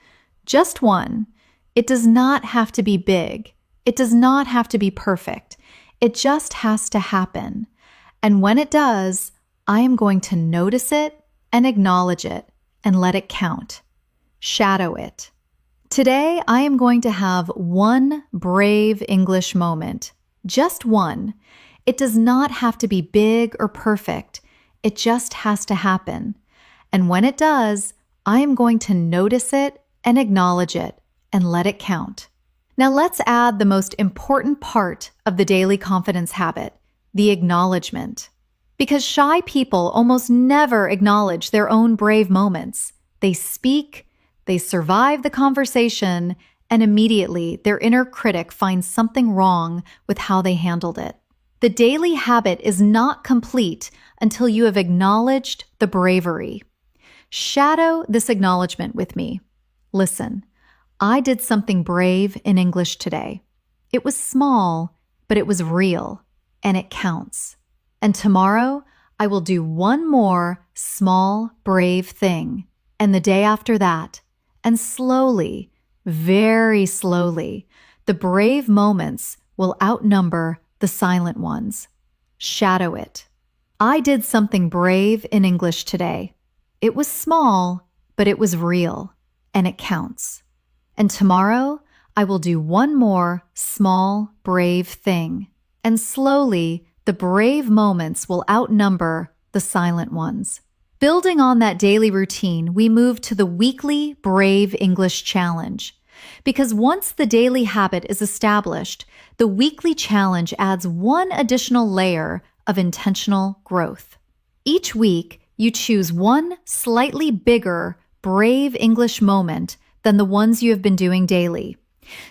A: Just one. It does not have to be big. It does not have to be perfect. It just has to happen. And when it does, I am going to notice it and acknowledge it, and let it count. Shadow it. Today, I am going to have one brave English moment. Just one. It does not have to be big or perfect. It just has to happen. And when it does, I am going to notice it and acknowledge it, and let it count. Now let's add the most important part of the daily confidence habit, the acknowledgement. Because shy people almost never acknowledge their own brave moments. They speak, they survive the conversation, and immediately their inner critic finds something wrong with how they handled it. The daily habit is not complete until you have acknowledged the bravery. Shadow this acknowledgement with me. Listen, I did something brave in English today. It was small, but it was real, and it counts. And tomorrow, I will do one more small, brave thing. And the day after that, and slowly, very slowly, the brave moments will outnumber the silent ones. Shadow it. I did something brave in English today. It was small, but it was real, and it counts. And tomorrow, I will do one more small, brave thing. And slowly, the brave moments will outnumber the silent ones. Building on that daily routine, we move to the weekly Brave English Challenge. Because once the daily habit is established, the weekly challenge adds one additional layer of intentional growth. Each week, you choose one slightly bigger, brave English moment than the ones you have been doing daily.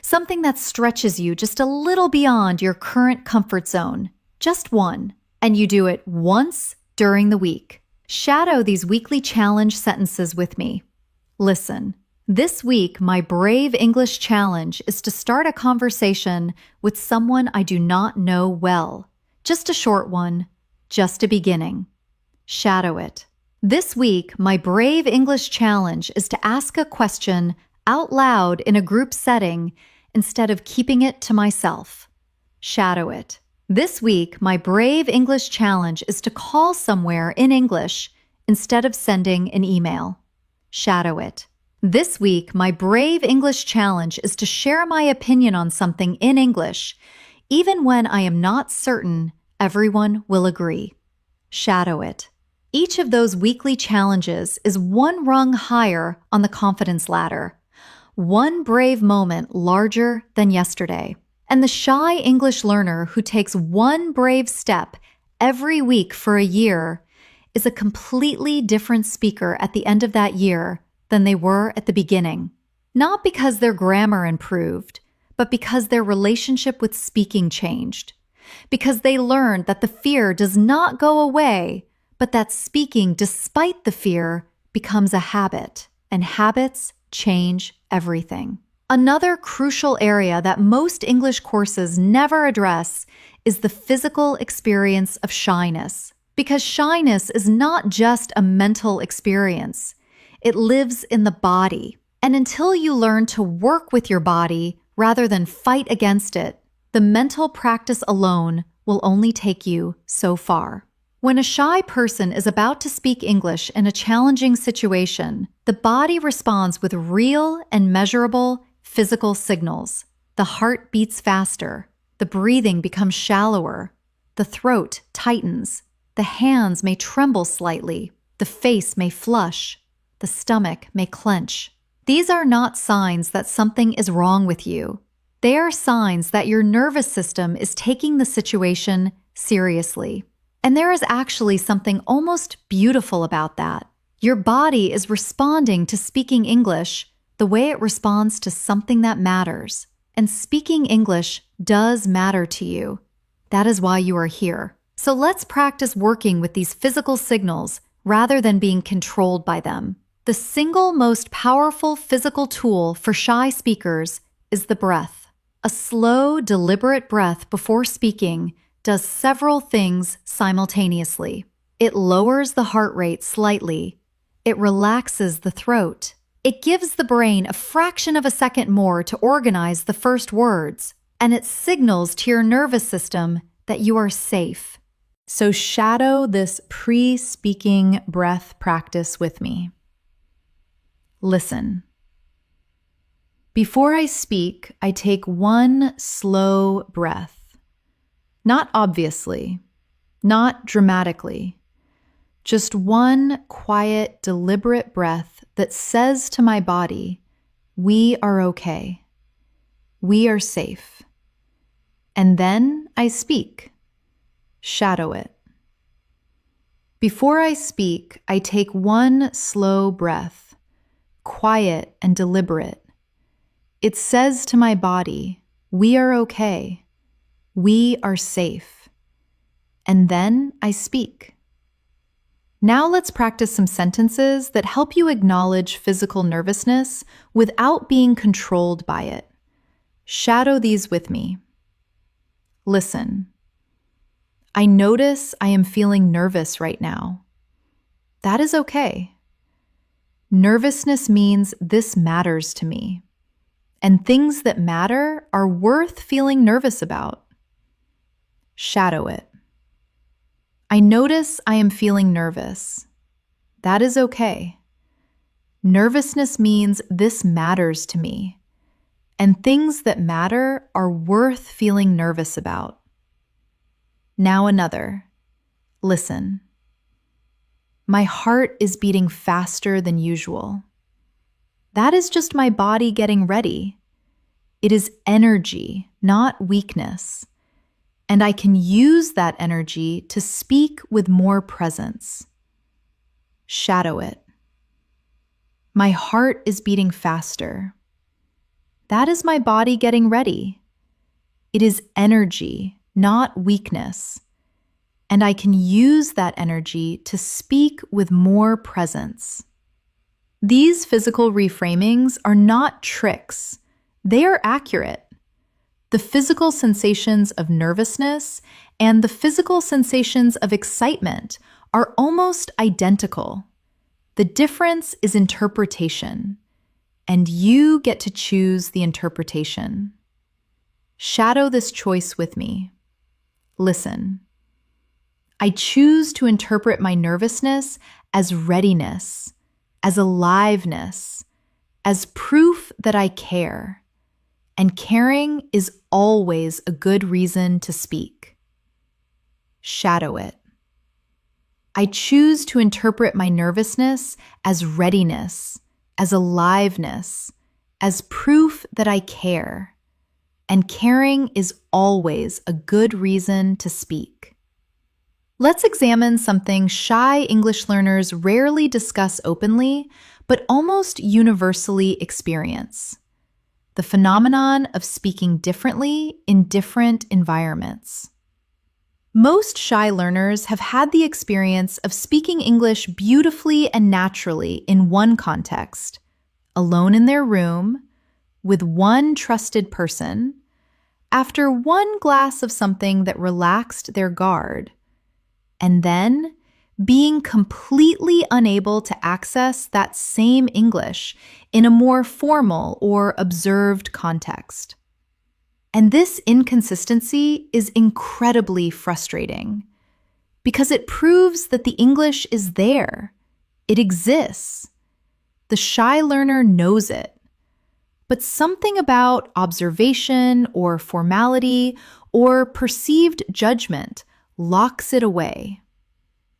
A: Something that stretches you just a little beyond your current comfort zone. Just one. And you do it once during the week. Shadow these weekly challenge sentences with me. Listen, this week my brave English challenge is to start a conversation with someone I do not know well. Just a short one, just a beginning. Shadow it. This week, my brave English challenge is to ask a question out loud in a group setting instead of keeping it to myself. Shadow it. This week, my brave English challenge is to call somewhere in English instead of sending an email. Shadow it. This week, my brave English challenge is to share my opinion on something in English, even when I am not certain everyone will agree. Shadow it. Each of those weekly challenges is one rung higher on the confidence ladder, one brave moment larger than yesterday. And the shy English learner who takes one brave step every week for a year is a completely different speaker at the end of that year than they were at the beginning. Not because their grammar improved, but because their relationship with speaking changed. Because they learned that the fear does not go away, but that speaking despite the fear becomes a habit, and habits change everything. Another crucial area that most English courses never address is the physical experience of shyness. Because shyness is not just a mental experience. It lives in the body. And until you learn to work with your body rather than fight against it, the mental practice alone will only take you so far. When a shy person is about to speak English in a challenging situation, the body responds with real and measurable physical signals. The heart beats faster, the breathing becomes shallower, the throat tightens, the hands may tremble slightly, the face may flush, the stomach may clench. These are not signs that something is wrong with you. They are signs that your nervous system is taking the situation seriously. And there is actually something almost beautiful about that. Your body is responding to speaking English the way it responds to something that matters. And speaking English does matter to you. That is why you are here. So let's practice working with these physical signals rather than being controlled by them. The single most powerful physical tool for shy speakers is the breath. A slow, deliberate breath before speaking does several things simultaneously. It lowers the heart rate slightly. It relaxes the throat. It gives the brain a fraction of a second more to organize the first words, and it signals to your nervous system that you are safe. So shadow this pre-speaking breath practice with me. Listen. Before I speak, I take one slow breath. Not obviously, not dramatically, just one quiet, deliberate breath that says to my body, we are okay. We are safe. And then I speak. Shadow it. Before I speak, I take one slow breath, quiet and deliberate. It says to my body, we are okay. We are safe. And then I speak. Now let's practice some sentences that help you acknowledge physical nervousness without being controlled by it. Shadow these with me. Listen. I notice I am feeling nervous right now. That is okay. Nervousness means this matters to me, and things that matter are worth feeling nervous about. Shadow it. I notice I am feeling nervous. That is okay. Nervousness means this matters to me, and things that matter are worth feeling nervous about. Now another. Listen. My heart is beating faster than usual. That is just my body getting ready. It is energy, not weakness. And I can use that energy to speak with more presence. Shadow it. My heart is beating faster. That is my body getting ready. It is energy, not weakness. and I can use that energy to speak with more presence. These physical reframings are not tricks. They are accurate. The physical sensations of nervousness and the physical sensations of excitement are almost identical. The difference is interpretation, and you get to choose the interpretation. Shadow this choice with me. Listen. I choose to interpret my nervousness as readiness, as aliveness, as proof that I care. And caring is always a good reason to speak. Shadow it. I choose to interpret my nervousness as readiness, as aliveness, as proof that I care. And caring is always a good reason to speak. Let's examine something shy English learners rarely discuss openly, but almost universally experience: the phenomenon of speaking differently in different environments. Most shy learners have had the experience of speaking English beautifully and naturally in one context, alone in their room, with one trusted person, after one glass of something that relaxed their guard, and then being completely unable to access that same English in a more formal or observed context. And this inconsistency is incredibly frustrating because it proves that the English is there. It exists. The shy learner knows it. But something about observation or formality or perceived judgment locks it away.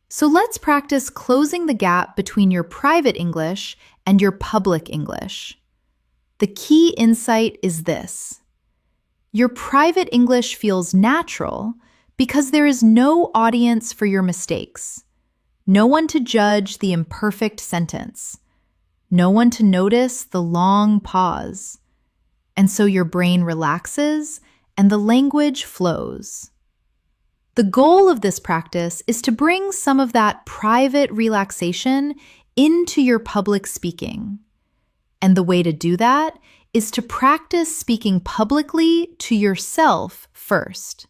A: So let's practice closing the gap between your private English and your public English. The key insight is this: your private English feels natural because there is no audience for your mistakes, no one to judge the imperfect sentence, no one to notice the long pause. And so your brain relaxes and the language flows. The goal of this practice is to bring some of that private relaxation into your public speaking. And the way to do that is to practice speaking publicly to yourself first.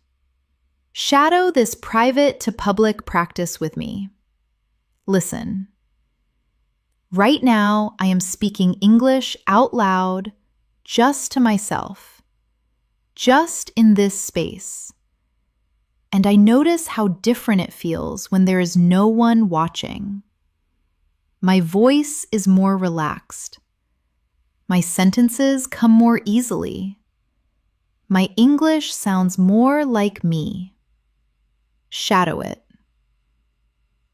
A: Shadow this private to public practice with me. Listen. Right now, I am speaking English out loud, just to myself, just in this space. And I notice how different it feels when there is no one watching. My voice is more relaxed. My sentences come more easily. My English sounds more like me. Shadow it.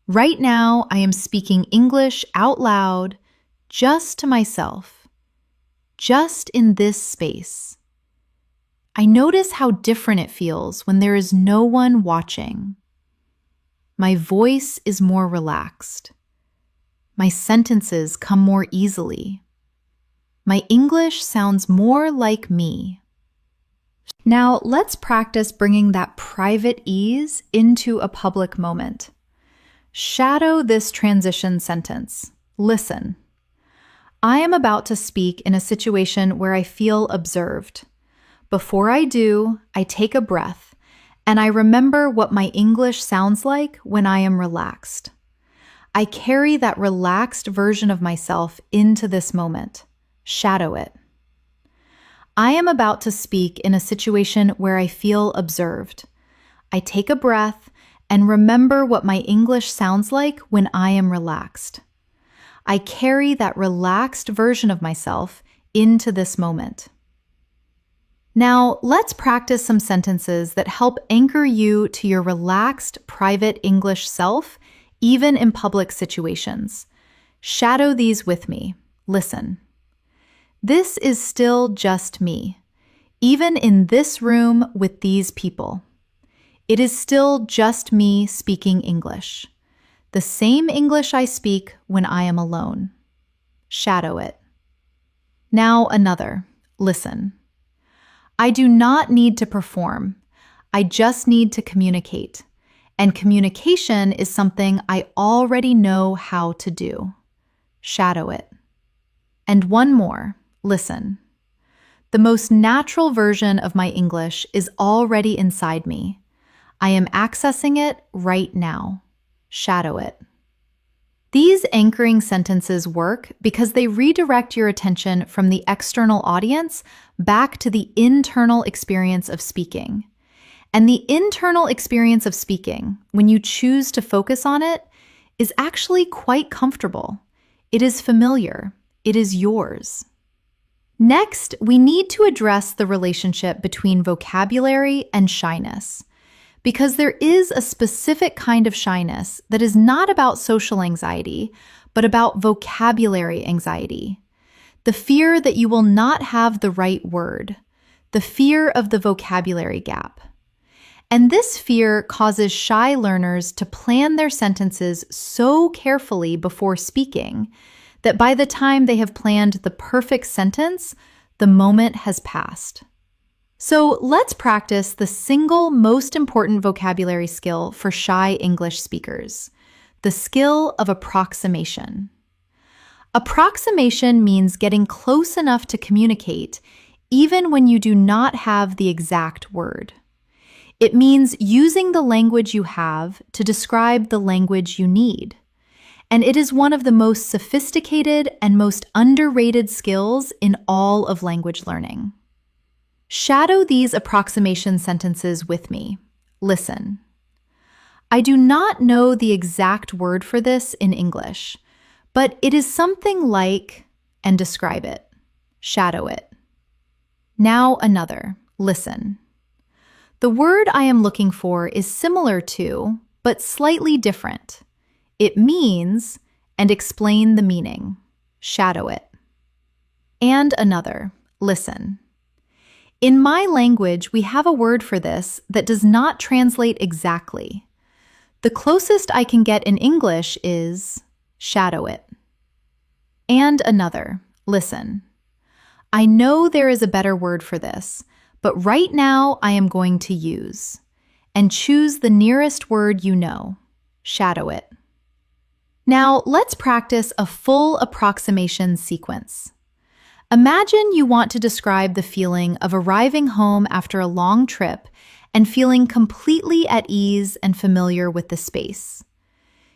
A: Right now, I am speaking English out loud, just to myself, just in this space. I notice how different it feels when there is no one watching. My voice is more relaxed. My sentences come more easily. My English sounds more like me. Now, let's practice bringing that private ease into a public moment. Shadow this transition sentence. Listen. I am about to speak in a situation where I feel observed. Before I do, I take a breath, and I remember what my English sounds like when I am relaxed. I carry that relaxed version of myself into this moment. Shadow it. I am about to speak in a situation where I feel observed. I take a breath and remember what my English sounds like when I am relaxed. I carry that relaxed version of myself into this moment. Now, let's practice some sentences that help anchor you to your relaxed, private English self, even in public situations. Shadow these with me. Listen. This is still just me, even in this room with these people. It is still just me speaking English, the same English I speak when I am alone. Shadow it. Now another. Listen. I do not need to perform. I just need to communicate. And communication is something I already know how to do. Shadow it. And one more, listen. The most natural version of my English is already inside me. I am accessing it right now. Shadow it. These anchoring sentences work because they redirect your attention from the external audience back to the internal experience of speaking. And the internal experience of speaking, when you choose to focus on it, is actually quite comfortable. It is familiar. It is yours. Next, we need to address the relationship between vocabulary and shyness, because there is a specific kind of shyness that is not about social anxiety, but about vocabulary anxiety. The fear that you will not have the right word, the fear of the vocabulary gap. And this fear causes shy learners to plan their sentences so carefully before speaking that by the time they have planned the perfect sentence, the moment has passed. So let's practice the single most important vocabulary skill for shy English speakers, the skill of approximation. Approximation means getting close enough to communicate even when you do not have the exact word. It means using the language you have to describe the language you need. And it is one of the most sophisticated and most underrated skills in all of language learning. Shadow these approximation sentences with me. Listen. I do not know the exact word for this in English, but it is something like, and describe it. Shadow it. Now another. Listen. The word I am looking for is similar to, but slightly different. It means, and explain the meaning. Shadow it. And another. Listen. In my language, we have a word for this that does not translate exactly. The closest I can get in English is shadow it. And another. Listen. I know there is a better word for this, but right now I am going to use, and choose the nearest word you know. Shadow it. Now let's practice a full approximation sequence. Imagine you want to describe the feeling of arriving home after a long trip and feeling completely at ease and familiar with the space.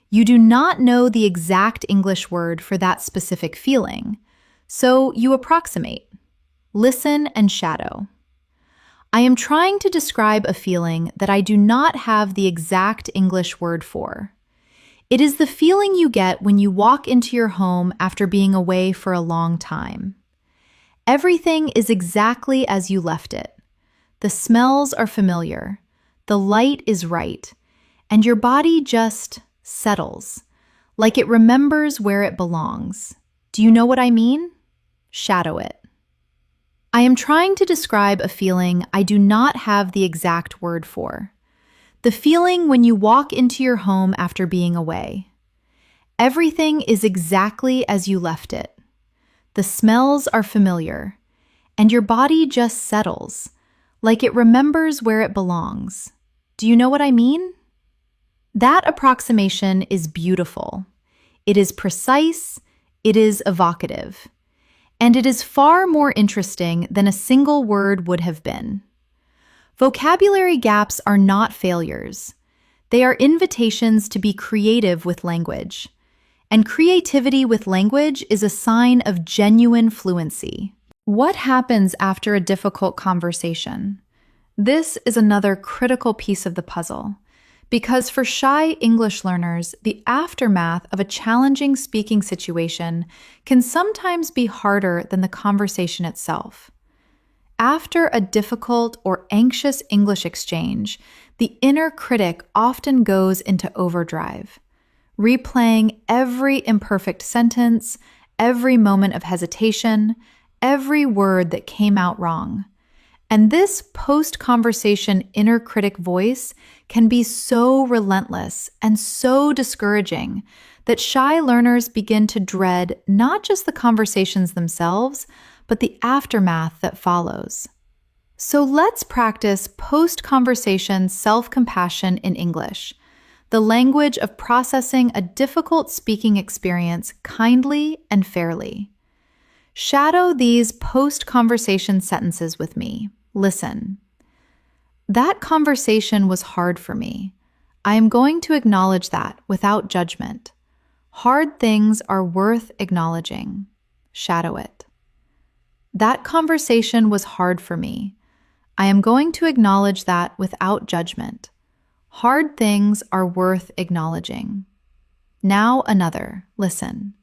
A: You do not know the exact English word for that specific feeling, so you approximate. Listen and shadow. I am trying to describe a feeling that I do not have the exact English word for. It is the feeling you get when you walk into your home after being away for a long time. Everything is exactly as you left it. The smells are familiar, the light is right, and your body just settles, like it remembers where it belongs. Do you know what I mean? Shadow it. I am trying to describe a feeling I do not have the exact word for. The feeling when you walk into your home after being away. Everything is exactly as you left it. The smells are familiar, and your body just settles, like it remembers where it belongs. Do you know what I mean? That approximation is beautiful. It is precise, it is evocative, and it is far more interesting than a single word would have been. Vocabulary gaps are not failures. They are invitations to be creative with language. And creativity with language is a sign of genuine fluency. What happens after a difficult conversation? This is another critical piece of the puzzle, because for shy English learners, the aftermath of a challenging speaking situation can sometimes be harder than the conversation itself. After a difficult or anxious English exchange, the inner critic often goes into overdrive, replaying every imperfect sentence, every moment of hesitation, every word that came out wrong. And this post-conversation inner critic voice can be so relentless and so discouraging that shy learners begin to dread not just the conversations themselves, but the aftermath that follows. So let's practice post-conversation self-compassion in English, the language of processing a difficult speaking experience kindly and fairly. Shadow these post-conversation sentences with me. Listen. That conversation was hard for me. I am going to acknowledge that without judgment. Hard things are worth acknowledging. Shadow it. That conversation was hard for me. I am going to acknowledge that without judgment. Hard things are worth acknowledging. Now another. Listen.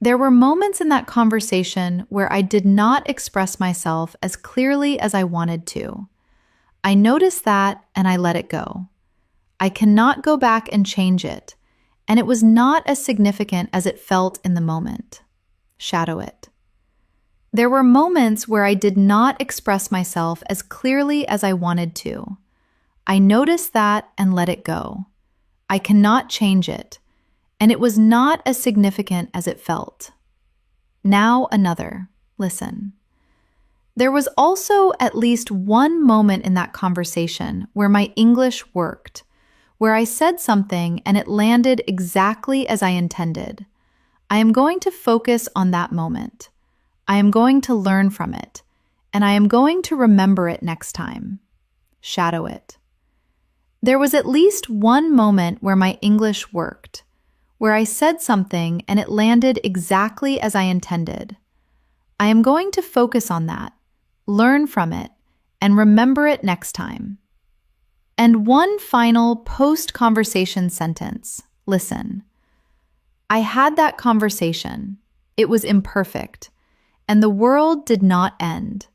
A: There were moments in that conversation where I did not express myself as clearly as I wanted to. I noticed that and I let it go. I cannot go back and change it, and it was not as significant as it felt in the moment. Shadow it. There were moments where I did not express myself as clearly as I wanted to. I noticed that and let it go. I cannot change it, and it was not as significant as it felt. Now another. Listen. There was also at least one moment in that conversation where my English worked, where I said something and it landed exactly as I intended. I am going to focus on that moment. I am going to learn from it, and I am going to remember it next time. Shadow it. There was at least one moment where my English worked, where I said something and it landed exactly as I intended. I am going to focus on that, learn from it, and remember it next time. And one final post-conversation sentence. Listen. I had that conversation. It was imperfect, and the world did not end.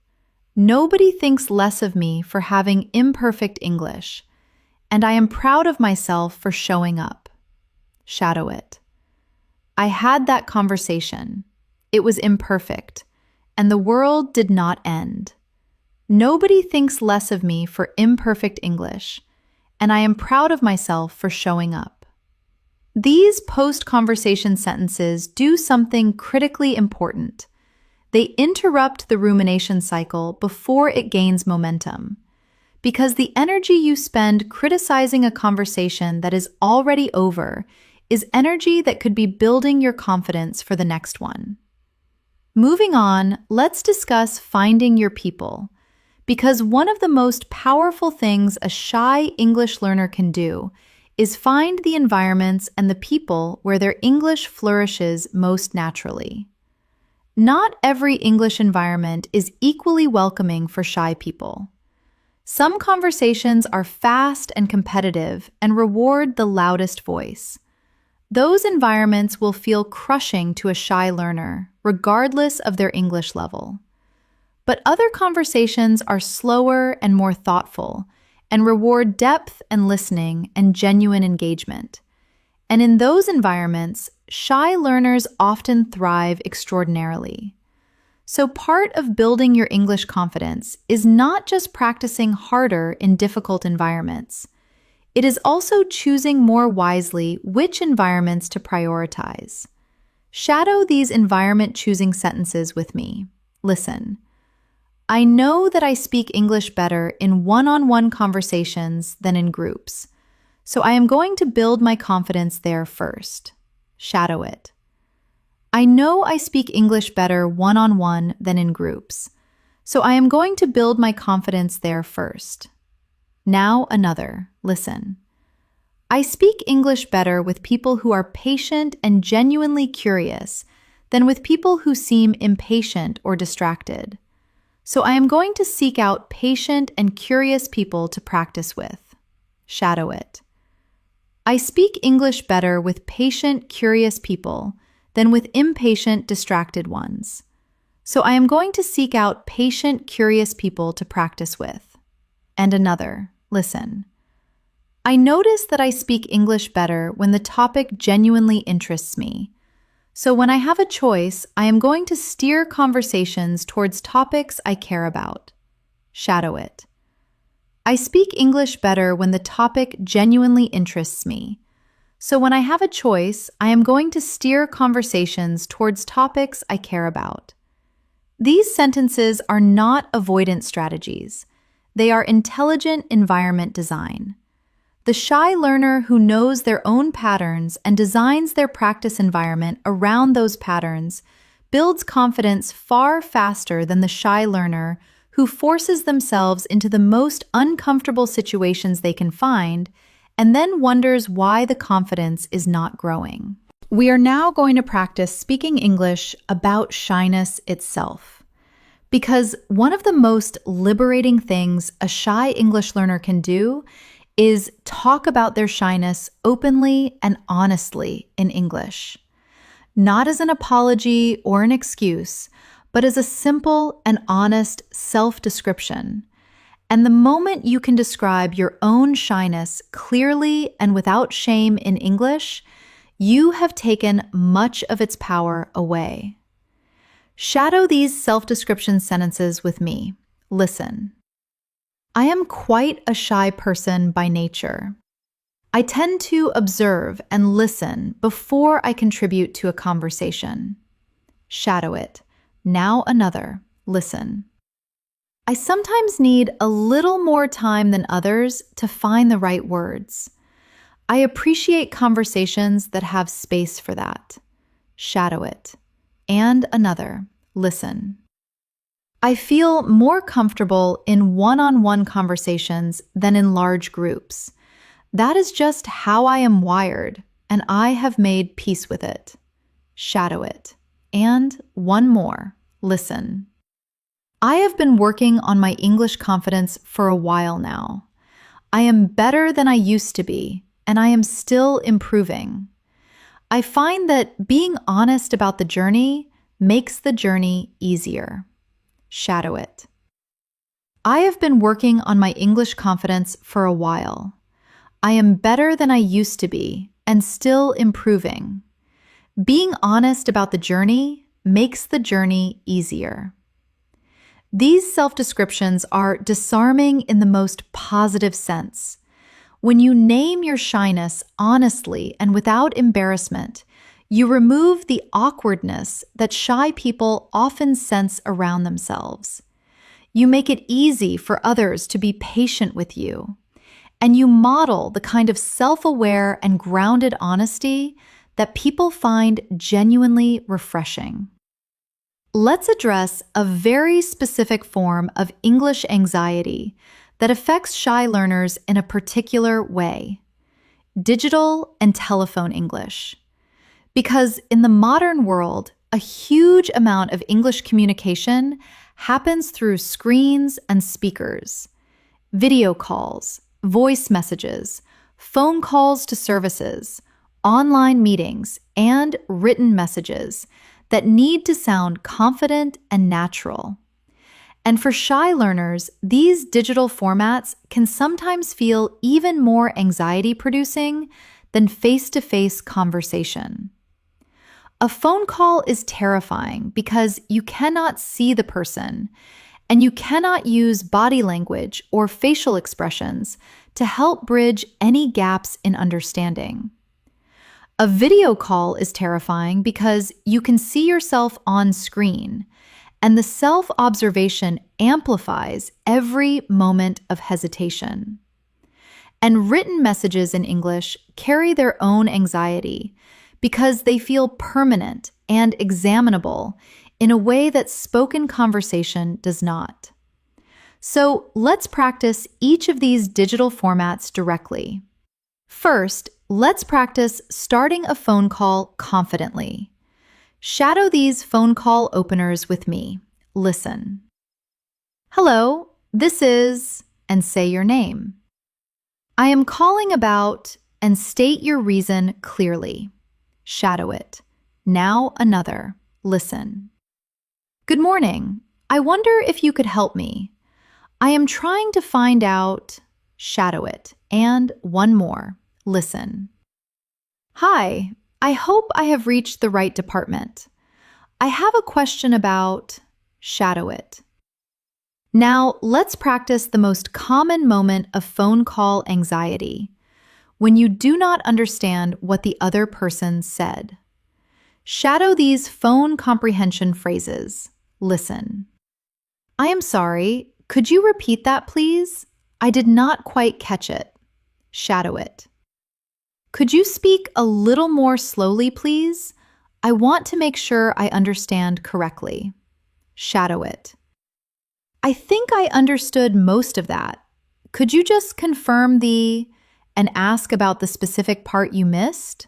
A: Nobody thinks less of me for having imperfect English, and I am proud of myself for showing up. Shadow it. I had that conversation. It was imperfect, and the world did not end. Nobody thinks less of me for imperfect English, and I am proud of myself for showing up. These post-conversation sentences do something critically important. They interrupt the rumination cycle before it gains momentum, because the energy you spend criticizing a conversation that is already over is energy that could be building your confidence for the next one. Moving on, let's discuss finding your people, because one of the most powerful things a shy English learner can do is find the environments and the people where their English flourishes most naturally. Not every English environment is equally welcoming for shy people. Some conversations are fast and competitive and reward the loudest voice. Those environments will feel crushing to a shy learner, regardless of their English level. But other conversations are slower and more thoughtful and reward depth and listening and genuine engagement. And in those environments, shy learners often thrive extraordinarily. So part of building your English confidence is not just practicing harder in difficult environments. It is also choosing more wisely which environments to prioritize. Shadow these environment-choosing sentences with me. Listen. I know that I speak English better in one-on-one conversations than in groups, so I am going to build my confidence there first. Shadow it. I know I speak English better one-on-one than in groups, so I am going to build my confidence there first. Now another. Listen. I speak English better with people who are patient and genuinely curious than with people who seem impatient or distracted. So I am going to seek out patient and curious people to practice with. Shadow it. I speak English better with patient, curious people than with impatient, distracted ones. So I am going to seek out patient, curious people to practice with. And another. Listen. I notice that I speak English better when the topic genuinely interests me. So when I have a choice, I am going to steer conversations towards topics I care about. Shadow it. I speak English better when the topic genuinely interests me. So when I have a choice, I am going to steer conversations towards topics I care about. These sentences are not avoidance strategies. They are intelligent environment design. The shy learner who knows their own patterns and designs their practice environment around those patterns builds confidence far faster than the shy learner who forces themselves into the most uncomfortable situations they can find and then wonders why the confidence is not growing. We are now going to practice speaking English about shyness itself. Because one of the most liberating things a shy English learner can do is talk about their shyness openly and honestly in English. Not as an apology or an excuse, but as a simple and honest self-description. And the moment you can describe your own shyness clearly and without shame in English, you have taken much of its power away. Shadow these self-description sentences with me. Listen. I am quite a shy person by nature. I tend to observe and listen before I contribute to a conversation. Shadow it. Now another. Listen. I sometimes need a little more time than others to find the right words. I appreciate conversations that have space for that. Shadow it. And another. Listen. I feel more comfortable in one-on-one conversations than in large groups. That is just how I am wired, and I have made peace with it. Shadow it. And one more. Listen. I have been working on my English confidence for a while now. I am better than I used to be, and I am still improving. I find that being honest about the journey makes the journey easier. Shadow it. I have been working on my English confidence for a while. I am better than I used to be and still improving. Being honest about the journey makes the journey easier. These self-descriptions are disarming in the most positive sense. When you name your shyness honestly and without embarrassment, you remove the awkwardness that shy people often sense around themselves. You make it easy for others to be patient with you, and you model the kind of self-aware and grounded honesty that people find genuinely refreshing. Let's address a very specific form of English anxiety that affects shy learners in a particular way: digital and telephone English. Because in the modern world, a huge amount of English communication happens through screens and speakers, video calls, voice messages, phone calls to services, online meetings, and written messages that need to sound confident and natural. And for shy learners, these digital formats can sometimes feel even more anxiety-producing than face-to-face conversation. A phone call is terrifying because you cannot see the person, and you cannot use body language or facial expressions to help bridge any gaps in understanding. A video call is terrifying because you can see yourself on screen, and the self-observation amplifies every moment of hesitation. And written messages in English carry their own anxiety because they feel permanent and examinable in a way that spoken conversation does not. So let's practice each of these digital formats directly. First, let's practice starting a phone call confidently. Shadow these phone call openers with me. Listen. Hello, this is, and say your name. I am calling about, and state your reason clearly. Shadow it. Now another. Listen. Good morning. I wonder if you could help me. I am trying to find out. Shadow it. And one more. Listen. Hi. I hope I have reached the right department. I have a question about. Shadow it. Now let's practice the most common moment of phone call anxiety, when you do not understand what the other person said. Shadow these phone comprehension phrases. Listen. I am sorry. Could you repeat that, please? I did not quite catch it. Shadow it. Could you speak a little more slowly, please? I want to make sure I understand correctly. Shadow it. I think I understood most of that. Could you just confirm and ask about the specific part you missed?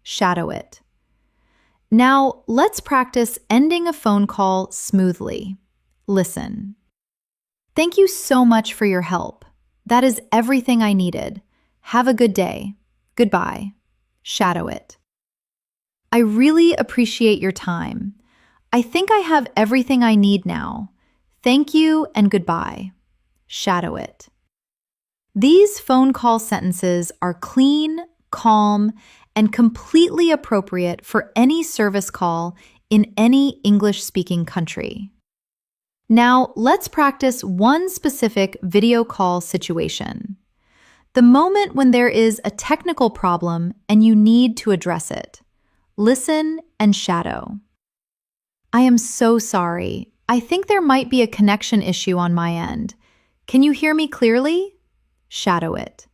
A: Shadow it. Now, let's practice ending a phone call smoothly. Listen. Thank you so much for your help. That is everything I needed. Have a good day. Goodbye. Shadow it. I really appreciate your time. I think I have everything I need now. Thank you and goodbye. Shadow it. These phone call sentences are clean, calm, and completely appropriate for any service call in any English-speaking country. Now, let's practice one specific video call situation. The moment when there is a technical problem and you need to address it. Listen and shadow. I am so sorry. I think there might be a connection issue on my end. Can you hear me clearly? Shadow it.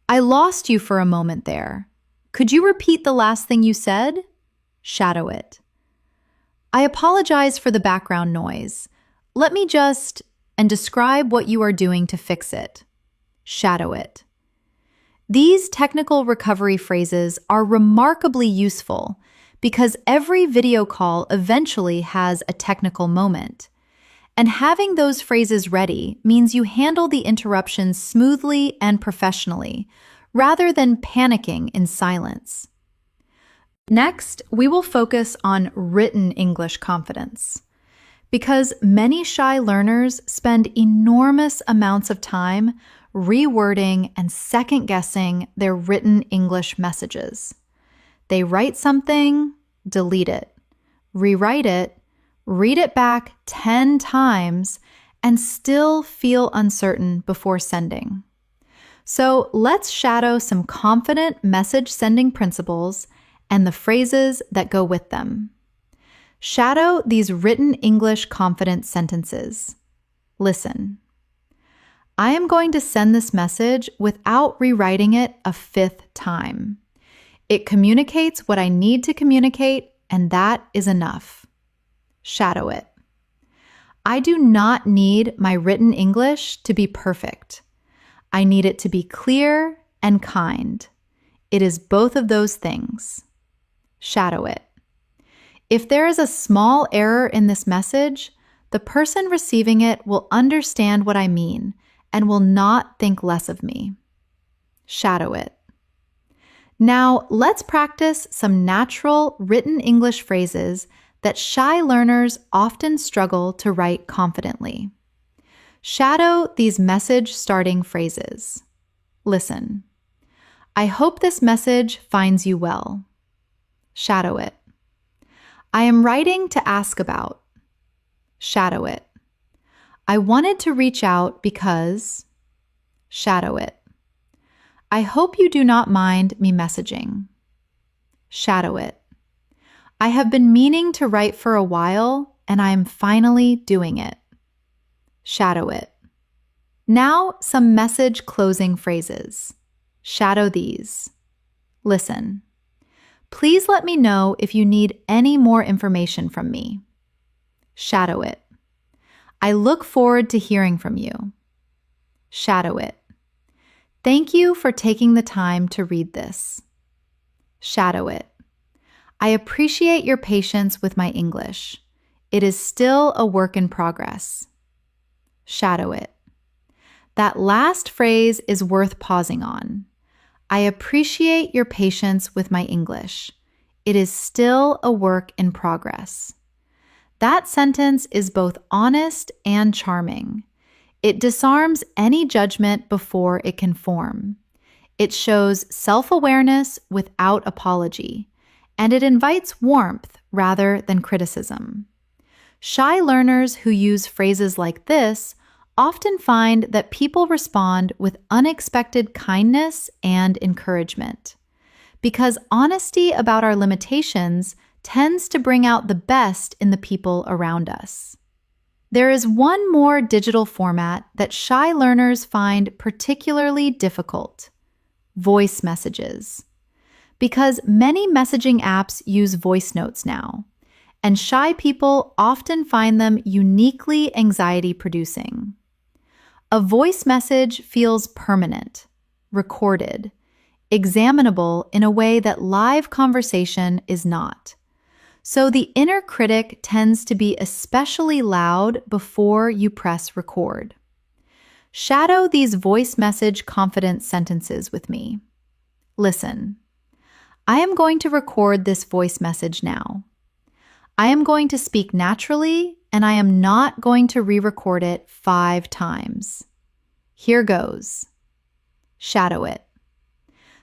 A: I lost you for a moment there. Could you repeat the last thing you said? Shadow it. I apologize for the background noise. Let me describe what you are doing to fix it. Shadow it. These technical recovery phrases are remarkably useful because every video call eventually has a technical moment. And having those phrases ready means you handle the interruptions smoothly and professionally, rather than panicking in silence. Next, we will focus on written English confidence. Because many shy learners spend enormous amounts of time rewording and second-guessing their written English messages. They write something, delete it, rewrite it, read it back 10 times, and still feel uncertain before sending. So let's shadow some confident message-sending principles and the phrases that go with them. Shadow these written English confident sentences. Listen. I am going to send this message without rewriting it a 5th time. It communicates what I need to communicate, and that is enough. Shadow it. I do not need my written English to be perfect. I need it to be clear and kind. It is both of those things. Shadow it. If there is a small error in this message, the person receiving it will understand what I mean and will not think less of me. Shadow it. Now, let's practice some natural written English phrases that shy learners often struggle to write confidently. Shadow these message-starting phrases. Listen. I hope this message finds you well. Shadow it. I am writing to ask about. Shadow it. I wanted to reach out because. Shadow it. I hope you do not mind me messaging. Shadow it. I have been meaning to write for a while, and I am finally doing it. Shadow it. Now, some message closing phrases. Shadow these. Listen. Please let me know if you need any more information from me. Shadow it. I look forward to hearing from you. Shadow it. Thank you for taking the time to read this. Shadow it. I appreciate your patience with my English. It is still a work in progress. Shadow it. That last phrase is worth pausing on. I appreciate your patience with my English. It is still a work in progress. That sentence is both honest and charming. It disarms any judgment before it can form. It shows self-awareness without apology, and it invites warmth rather than criticism. Shy learners who use phrases like this often find that people respond with unexpected kindness and encouragement, because honesty about our limitations tends to bring out the best in the people around us. There is one more digital format that shy learners find particularly difficult: voice messages. Because many messaging apps use voice notes now, and shy people often find them uniquely anxiety-producing. A voice message feels permanent, recorded, examinable in a way that live conversation is not. So the inner critic tends to be especially loud before you press record. Shadow these voice message confidence sentences with me. Listen. I am going to record this voice message now. I am going to speak naturally, and I am not going to re-record it 5 times. Here goes. Shadow it.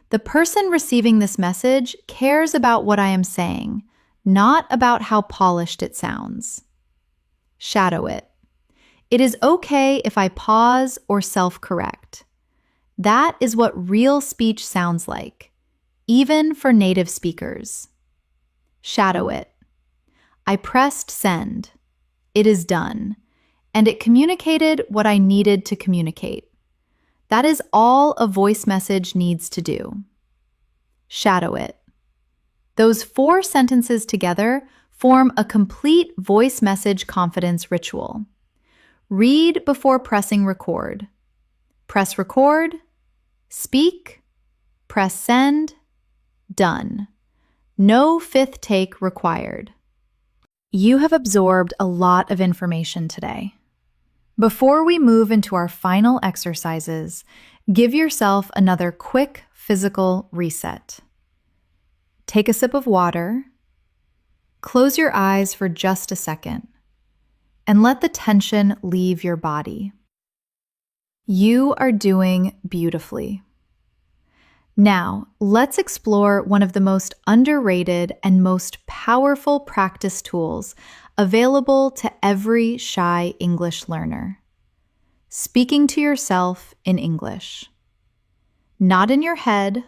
A: The person receiving this message cares about what I am saying, not about how polished it sounds. Shadow it. It is okay if I pause or self-correct. That is what real speech sounds like, even for native speakers. Shadow it. I pressed send. It is done, and it communicated what I needed to communicate. That is all a voice message needs to do. Shadow it. Those 4 sentences together form a complete voice message confidence ritual. Read before pressing record. Press record, speak, press send, done. No 5th take required. You have absorbed a lot of information today. Before we move into our final exercises, give yourself another quick physical reset. Take a sip of water, close your eyes for just a second, and let the tension leave your body. You are doing beautifully. Now, let's explore one of the most underrated and most powerful practice tools available to every shy English learner. Speaking to yourself in English. Not in your head,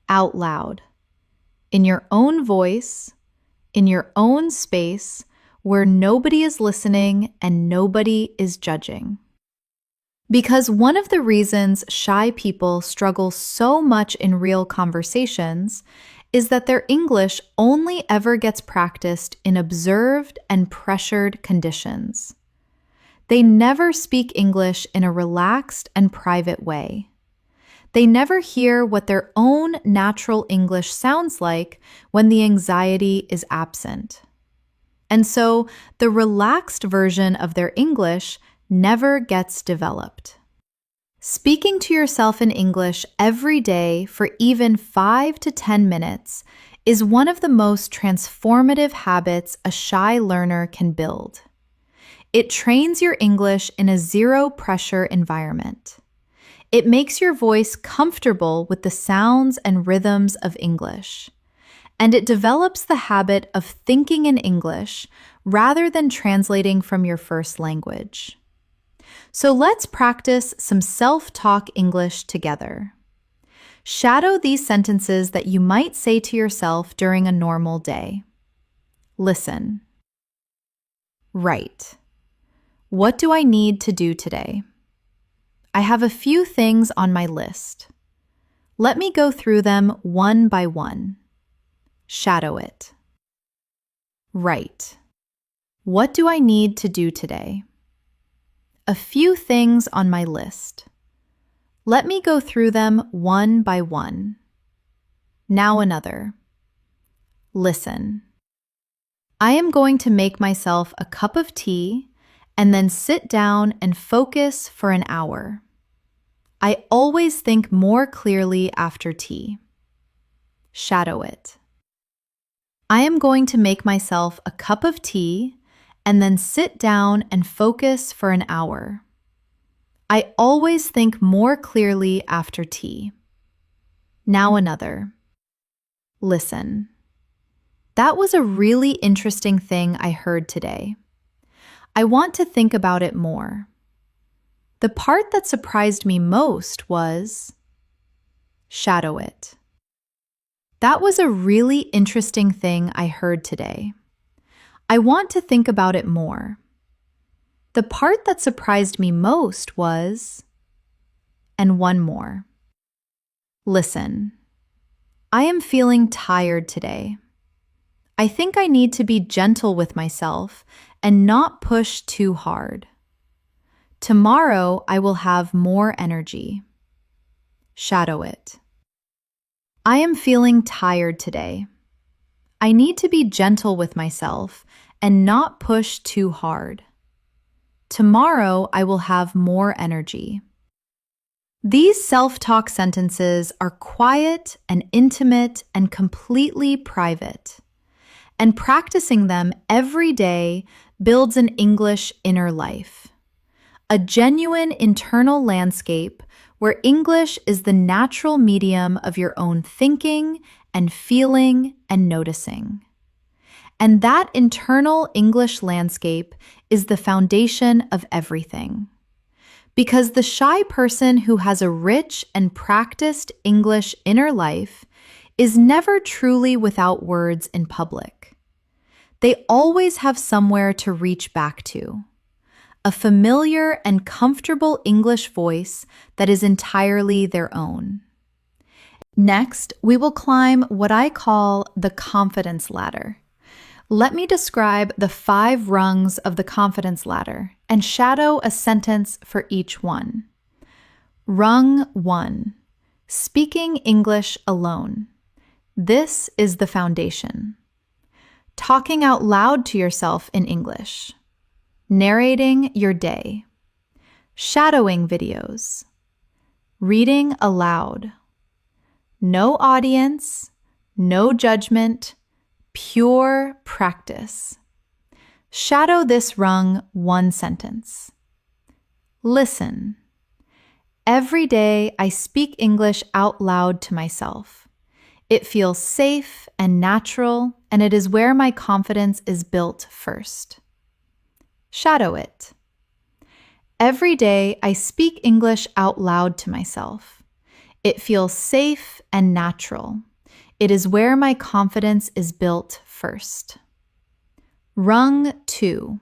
A: out loud. In your own voice, in your own space, where nobody is listening and nobody is judging. Because one of the reasons shy people struggle so much in real conversations is that their English only ever gets practiced in observed and pressured conditions. They never speak English in a relaxed and private way. They never hear what their own natural English sounds like when the anxiety is absent. And so the relaxed version of their English never gets developed. Speaking to yourself in English every day for even 5 to 10 minutes is one of the most transformative habits a shy learner can build. It trains your English in a zero-pressure environment. It makes your voice comfortable with the sounds and rhythms of English. And it develops the habit of thinking in English rather than translating from your first language. So let's practice some self-talk English together. Shadow these sentences that you might say to yourself during a normal day. Listen. Right. What do I need to do today? I have a few things on my list. Let me go through them one by one. Shadow it. Right. What do I need to do today? A few things on my list. Let me go through them one by one. Now another. Listen. I am going to make myself a cup of tea and then sit down and focus for an hour. I always think more clearly after tea. Shadow it. I am going to make myself a cup of tea and then sit down and focus for an hour. I always think more clearly after tea. Now another. Listen. That was a really interesting thing I heard today. I want to think about it more. The part that surprised me most was shadow it. That was a really interesting thing I heard today. I want to think about it more. The part that surprised me most was, and one more. Listen. I am feeling tired today. I think I need to be gentle with myself and not push too hard. Tomorrow I will have more energy. Shadow it. I am feeling tired today. I need to be gentle with myself and not push too hard. Tomorrow I will have more energy. These self-talk sentences are quiet and intimate and completely private. And practicing them every day builds an English inner life. A genuine internal landscape where English is the natural medium of your own thinking and feeling and noticing. And that internal English landscape is the foundation of everything. Because the shy person who has a rich and practiced English inner life is never truly without words in public. They always have somewhere to reach back to, a familiar and comfortable English voice that is entirely their own. Next, we will climb what I call the confidence ladder. Let me describe the 5 rungs of the confidence ladder and shadow a sentence for each one. Rung 1. Speaking English alone. This is the foundation. Talking out loud to yourself in English. Narrating your day. Shadowing videos. Reading aloud. No audience, no judgment, pure practice. Shadow this rung 1 sentence. Listen. Every day I speak English out loud to myself. It feels safe and natural, and it is where my confidence is built first. Shadow it. Every day I speak English out loud to myself. It feels safe and natural. It is where my confidence is built first. Rung 2.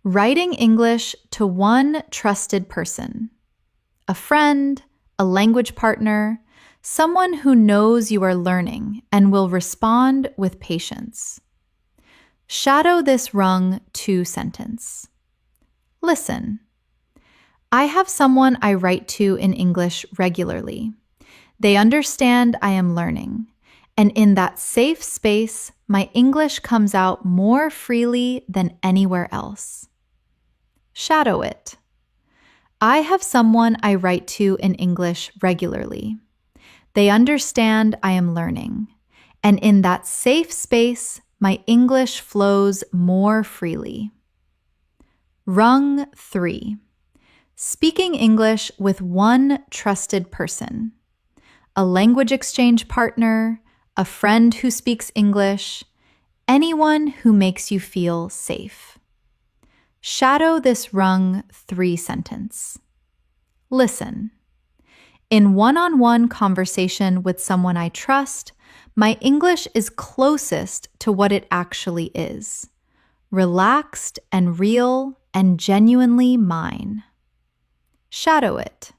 A: Writing English to one trusted person. A friend, a language partner, someone who knows you are learning and will respond with patience. Shadow this rung 2 sentence. Listen. I have someone I write to in English regularly. They understand I am learning, and in that safe space, my English comes out more freely than anywhere else. Shadow it. I have someone I write to in English regularly. They understand I am learning, and in that safe space, my English flows more freely. Rung 3. Speaking English with one trusted person. A language exchange partner, a friend who speaks English, anyone who makes you feel safe. Shadow this rung 3 sentence. Listen. In one-on-one conversation with someone I trust, my English is closest to what it actually is. Relaxed and real and genuinely mine. Shadow it.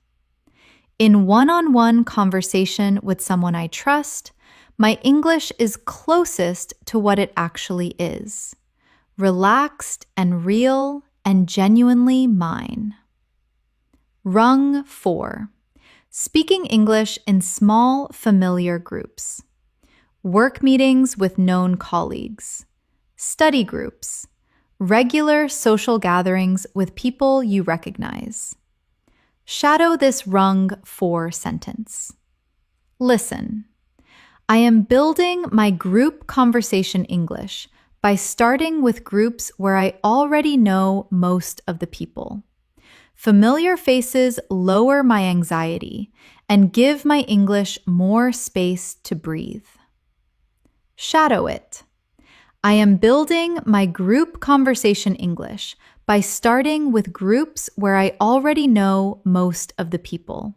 A: In one-on-one conversation with someone I trust, my English is closest to what it actually is. Relaxed and real and genuinely mine. Rung 4. Speaking English in small, familiar groups. Work meetings with known colleagues. Study groups. Regular social gatherings with people you recognize. Shadow this rung 4 sentence. Listen. I am building my group conversation English by starting with groups where I already know most of the people. Familiar faces lower my anxiety and give my English more space to breathe. Shadow it. I am building my group conversation English by starting with groups where I already know most of the people.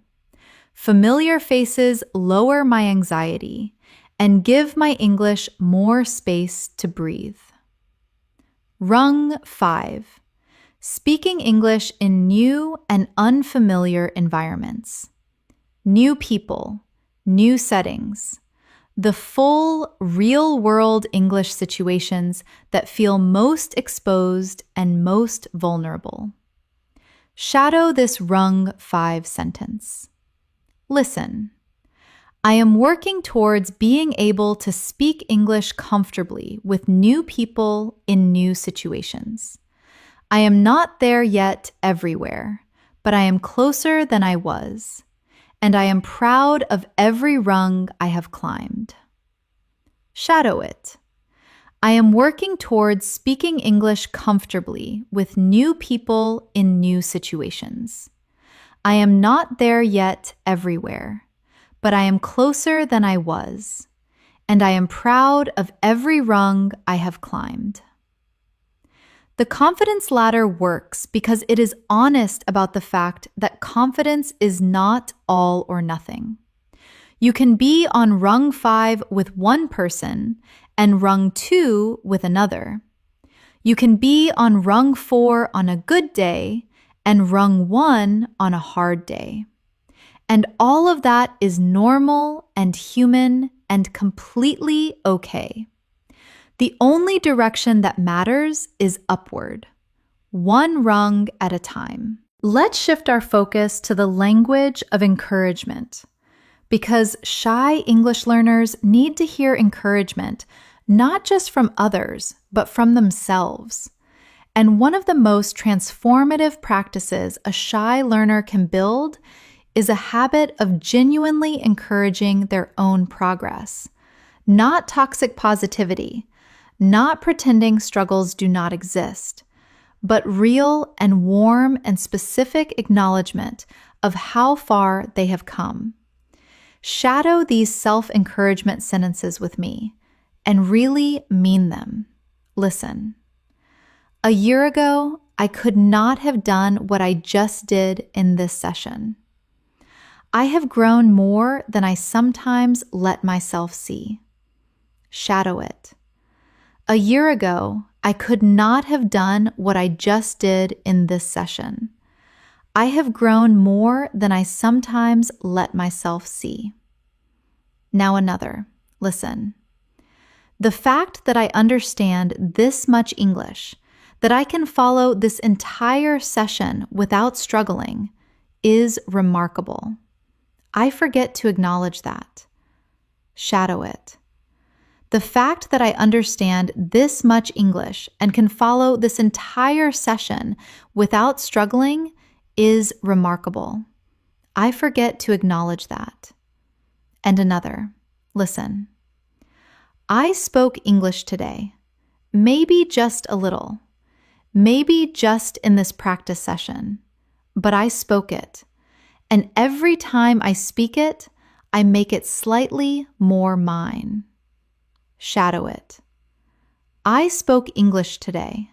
A: Familiar faces lower my anxiety and give my English more space to breathe. Rung 5. Speaking English in new and unfamiliar environments. New people, new settings, the full, real-world English situations that feel most exposed and most vulnerable. Shadow this rung 5 sentence. Listen. I am working towards being able to speak English comfortably with new people in new situations. I am not there yet everywhere, but I am closer than I was, and I am proud of every rung I have climbed. Shadow it. I am working towards speaking English comfortably with new people in new situations. I am not there yet everywhere, but I am closer than I was, and I am proud of every rung I have climbed. The confidence ladder works because it is honest about the fact that confidence is not all or nothing. You can be on rung 5 with one person and rung 2 with another. You can be on rung 4 on a good day and rung 1 on a hard day. And all of that is normal and human and completely okay. The only direction that matters is upward, one rung at a time. Let's shift our focus to the language of encouragement, because shy English learners need to hear encouragement not just from others, but from themselves. And one of the most transformative practices a shy learner can build is a habit of genuinely encouraging their own progress. Not toxic positivity, not pretending struggles do not exist, but real and warm and specific acknowledgement of how far they have come. Shadow these self-encouragement sentences with me and really mean them. Listen. A year ago, I could not have done what I just did in this session. I have grown more than I sometimes let myself see. Shadow it. A year ago, I could not have done what I just did in this session. I have grown more than I sometimes let myself see. Now another. Listen. The fact that I understand this much English, that I can follow this entire session without struggling, is remarkable. I forget to acknowledge that. Shadow it. The fact that I understand this much English and can follow this entire session without struggling is remarkable. I forget to acknowledge that. And another. Listen. I spoke English today. Maybe just a little. Maybe just in this practice session. But I spoke it. And every time I speak it, I make it slightly more mine. Shadow it. I spoke English today.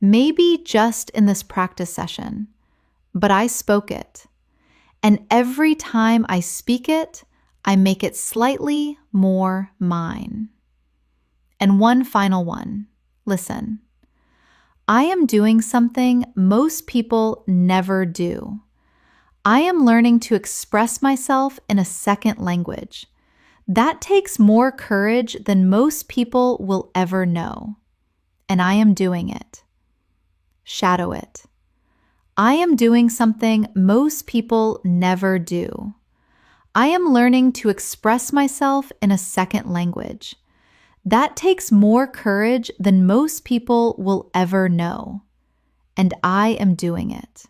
A: Maybe just in this practice session, but I spoke it. And every time I speak it, I make it slightly more mine. And one final one. Listen. I am doing something most people never do. I am learning to express myself in a second language. That takes more courage than most people will ever know. And I am doing it. Shadow it. I am doing something most people never do. I am learning to express myself in a second language. That takes more courage than most people will ever know. And I am doing it.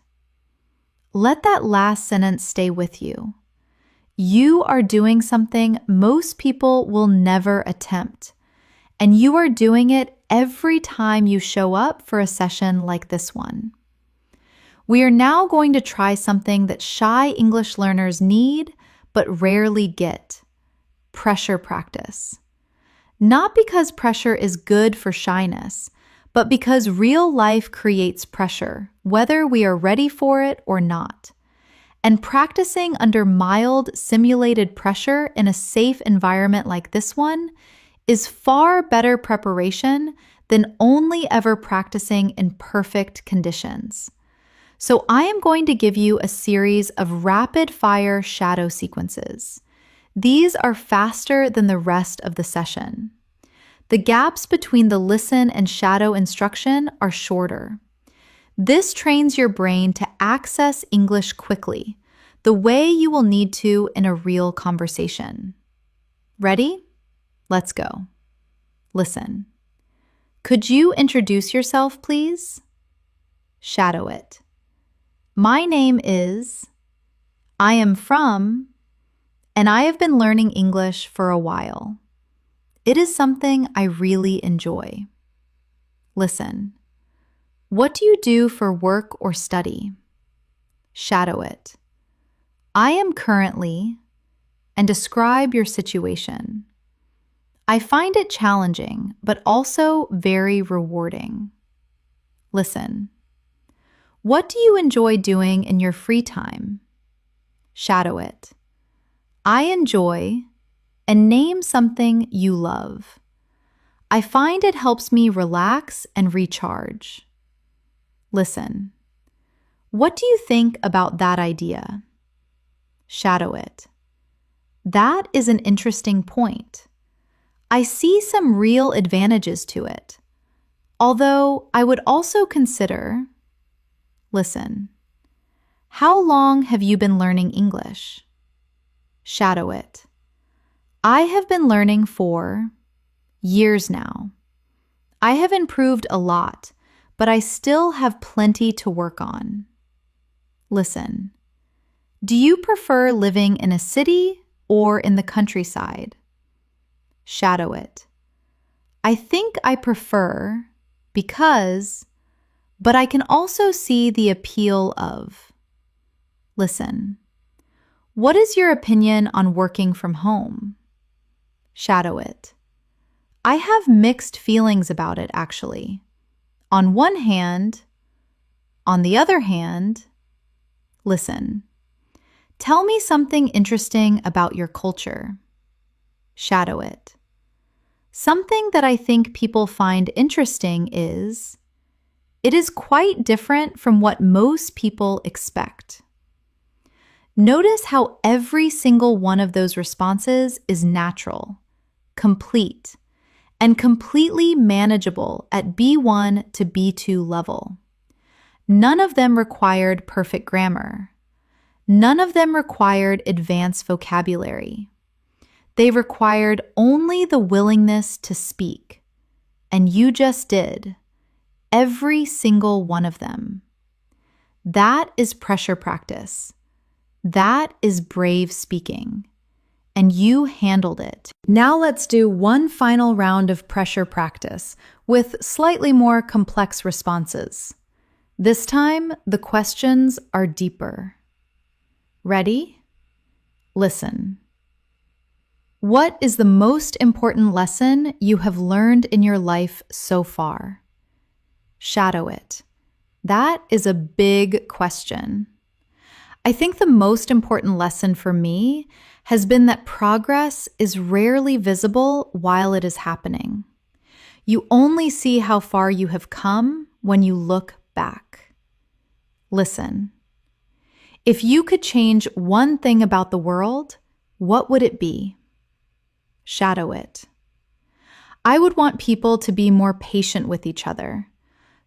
A: Let that last sentence stay with you. You are doing something most people will never attempt, and you are doing it every time you show up for a session like this one. We are now going to try something that shy English learners need but rarely get: pressure practice. Not because pressure is good for shyness, but because real life creates pressure, whether we are ready for it or not. And practicing under mild, simulated pressure in a safe environment like this one is far better preparation than only ever practicing in perfect conditions. So I am going to give you a series of rapid-fire shadow sequences. These are faster than the rest of the session. The gaps between the listen and shadow instruction are shorter. This trains your brain to access English quickly, the way you will need to in a real conversation. Ready? Let's go. Listen. Could you introduce yourself, please? Shadow it. My name is, I am from, and I have been learning English for a while. It is something I really enjoy. Listen. What do you do for work or study? Shadow it. I am currently, and describe your situation. I find it challenging, but also very rewarding. Listen. What do you enjoy doing in your free time? Shadow it. I enjoy, and name something you love. I find it helps me relax and recharge. Listen. What do you think about that idea? Shadow it. That is an interesting point. I see some real advantages to it, although I would also consider. Listen. How long have you been learning English? Shadow it. I have been learning for years now. I have improved a lot, but I still have plenty to work on. Listen. Do you prefer living in a city or in the countryside? Shadow it. I think I prefer because, but I can also see the appeal of. Listen. What is your opinion on working from home? Shadow it. I have mixed feelings about it, actually. On one hand, on the other hand, listen. Tell me something interesting about your culture. Shadow it. Something that I think people find interesting is, it is quite different from what most people expect. Notice how every single one of those responses is natural, complete, and completely manageable at B1 to B2 level. None of them required perfect grammar. None of them required advanced vocabulary. They required only the willingness to speak, and you just did, every single one of them. That is pressure practice. That is brave speaking. And you handled it. Now let's do one final round of pressure practice with slightly more complex responses. This time, the questions are deeper. Ready? Listen. What is the most important lesson you have learned in your life so far? Shadow it. That is a big question. I think the most important lesson for me has been that progress is rarely visible while it is happening. You only see how far you have come when you look back. Listen. If you could change one thing about the world, what would it be? Shadow it. I would want people to be more patient with each other.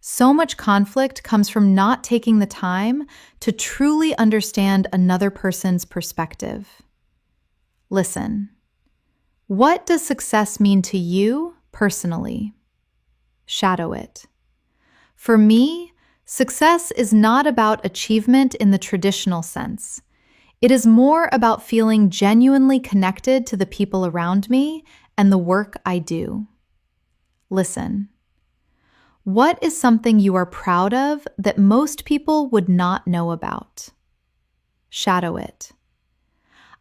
A: So much conflict comes from not taking the time to truly understand another person's perspective. Listen. What does success mean to you personally? Shadow it. For me, success is not about achievement in the traditional sense. It is more about feeling genuinely connected to the people around me and the work I do. Listen. What is something you are proud of that most people would not know about? Shadow it.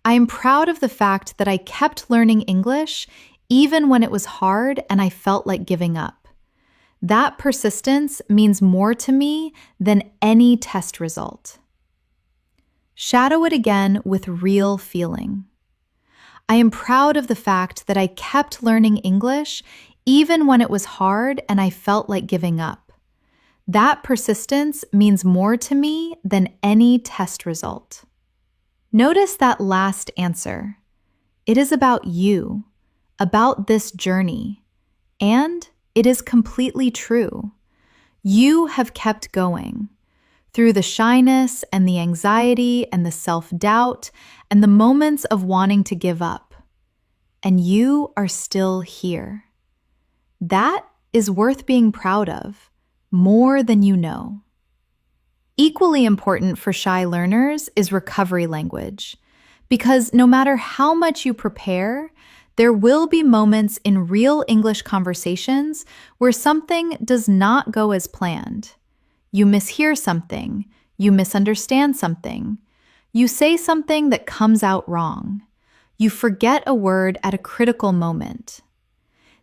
A: I am proud of the fact that I kept learning English even when it was hard and I felt like giving up. That persistence means more to me than any test result. Shadow it again with real feeling. I am proud of the fact that I kept learning English even when it was hard and I felt like giving up. That persistence means more to me than any test result. Notice that last answer. It is about you, about this journey, and it is completely true. You have kept going through the shyness and the anxiety and the self-doubt and the moments of wanting to give up. And you are still here. That is worth being proud of, more than you know. Equally important for shy learners is recovery language, because no matter how much you prepare, there will be moments in real English conversations where something does not go as planned. You mishear something, you misunderstand something, you say something that comes out wrong, you forget a word at a critical moment.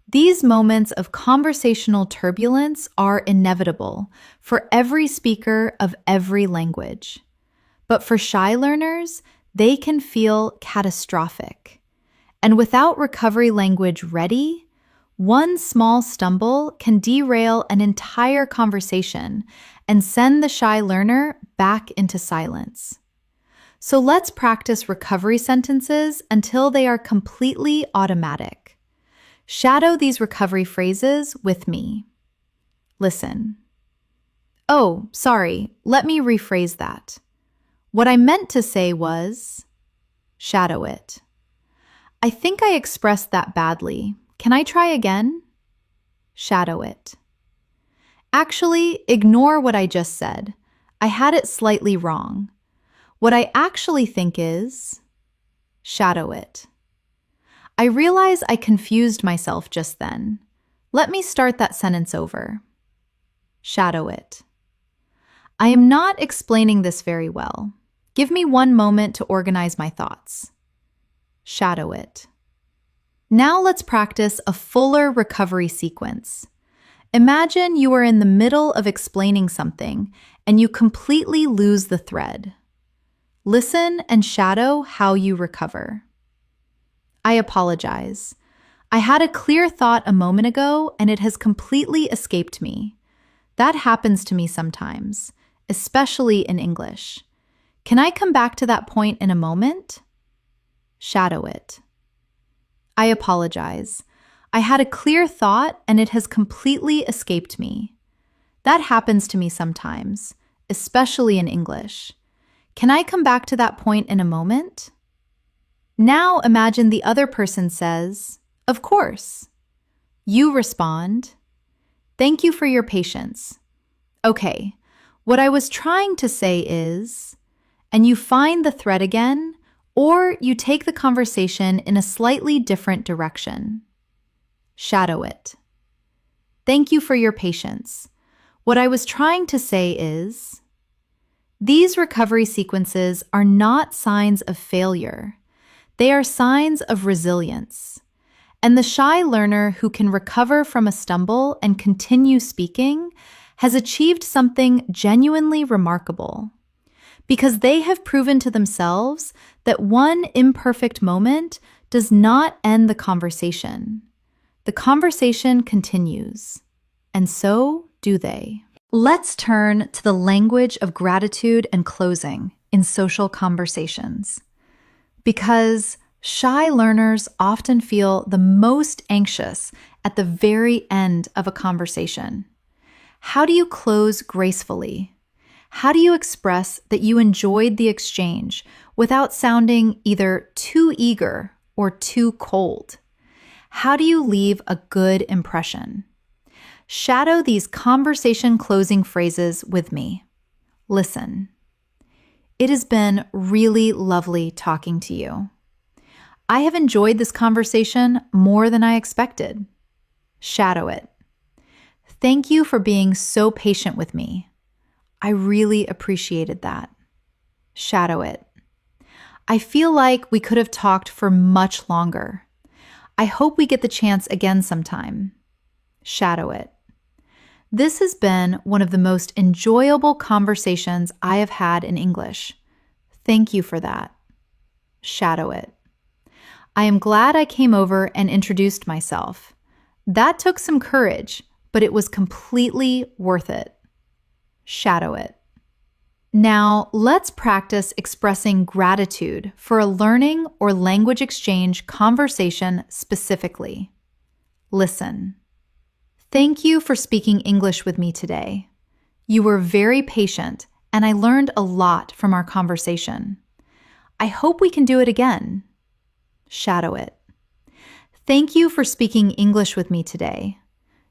A: These moments of conversational turbulence are inevitable for every speaker of every language. But for shy learners, they can feel catastrophic. And without recovery language ready, one small stumble can derail an entire conversation and send the shy learner back into silence. So let's practice recovery sentences until they are completely automatic. Shadow these recovery phrases with me. Listen. Oh, sorry, let me rephrase that. What I meant to say was, shadow it. I think I expressed that badly. Can I try again? Shadow it. Actually, ignore what I just said. I had it slightly wrong. What I actually think is, shadow it. I realize I confused myself just then. Let me start that sentence over. Shadow it. I am not explaining this very well. Give me one moment to organize my thoughts. Shadow it. Now let's practice a fuller recovery sequence. Imagine you are in the middle of explaining something and you completely lose the thread. Listen and shadow how you recover. I apologize. I had a clear thought a moment ago and it has completely escaped me. That happens to me sometimes, especially in English. Can I come back to that point in a moment? Shadow it. I apologize. I had a clear thought and it has completely escaped me. That happens to me sometimes, especially in English. Can I come back to that point in a moment? Now imagine the other person says, of course. You respond, thank you for your patience. Okay, what I was trying to say is, and you find the thread again, or you take the conversation in a slightly different direction. Shadow it. Thank you for your patience. What I was trying to say is, these recovery sequences are not signs of failure. They are signs of resilience. And the shy learner who can recover from a stumble and continue speaking has achieved something genuinely remarkable. Because they have proven to themselves that one imperfect moment does not end the conversation. The conversation continues, and so do they. Let's turn to the language of gratitude and closing in social conversations. Because shy learners often feel the most anxious at the very end of a conversation. How do you close gracefully? How do you express that you enjoyed the exchange without sounding either too eager or too cold? How do you leave a good impression? Shadow these conversation closing phrases with me. Listen. It has been really lovely talking to you. I have enjoyed this conversation more than I expected. Shadow it. Thank you for being so patient with me. I really appreciated that. Shadow it. I feel like we could have talked for much longer. I hope we get the chance again sometime. Shadow it. This has been one of the most enjoyable conversations I have had in English. Thank you for that. Shadow it. I am glad I came over and introduced myself. That took some courage, but it was completely worth it. Shadow it. Now, let's practice expressing gratitude for a learning or language exchange conversation specifically. Listen. Thank you for speaking English with me today. You were very patient, and I learned a lot from our conversation. I hope we can do it again. Shadow it. Thank you for speaking English with me today.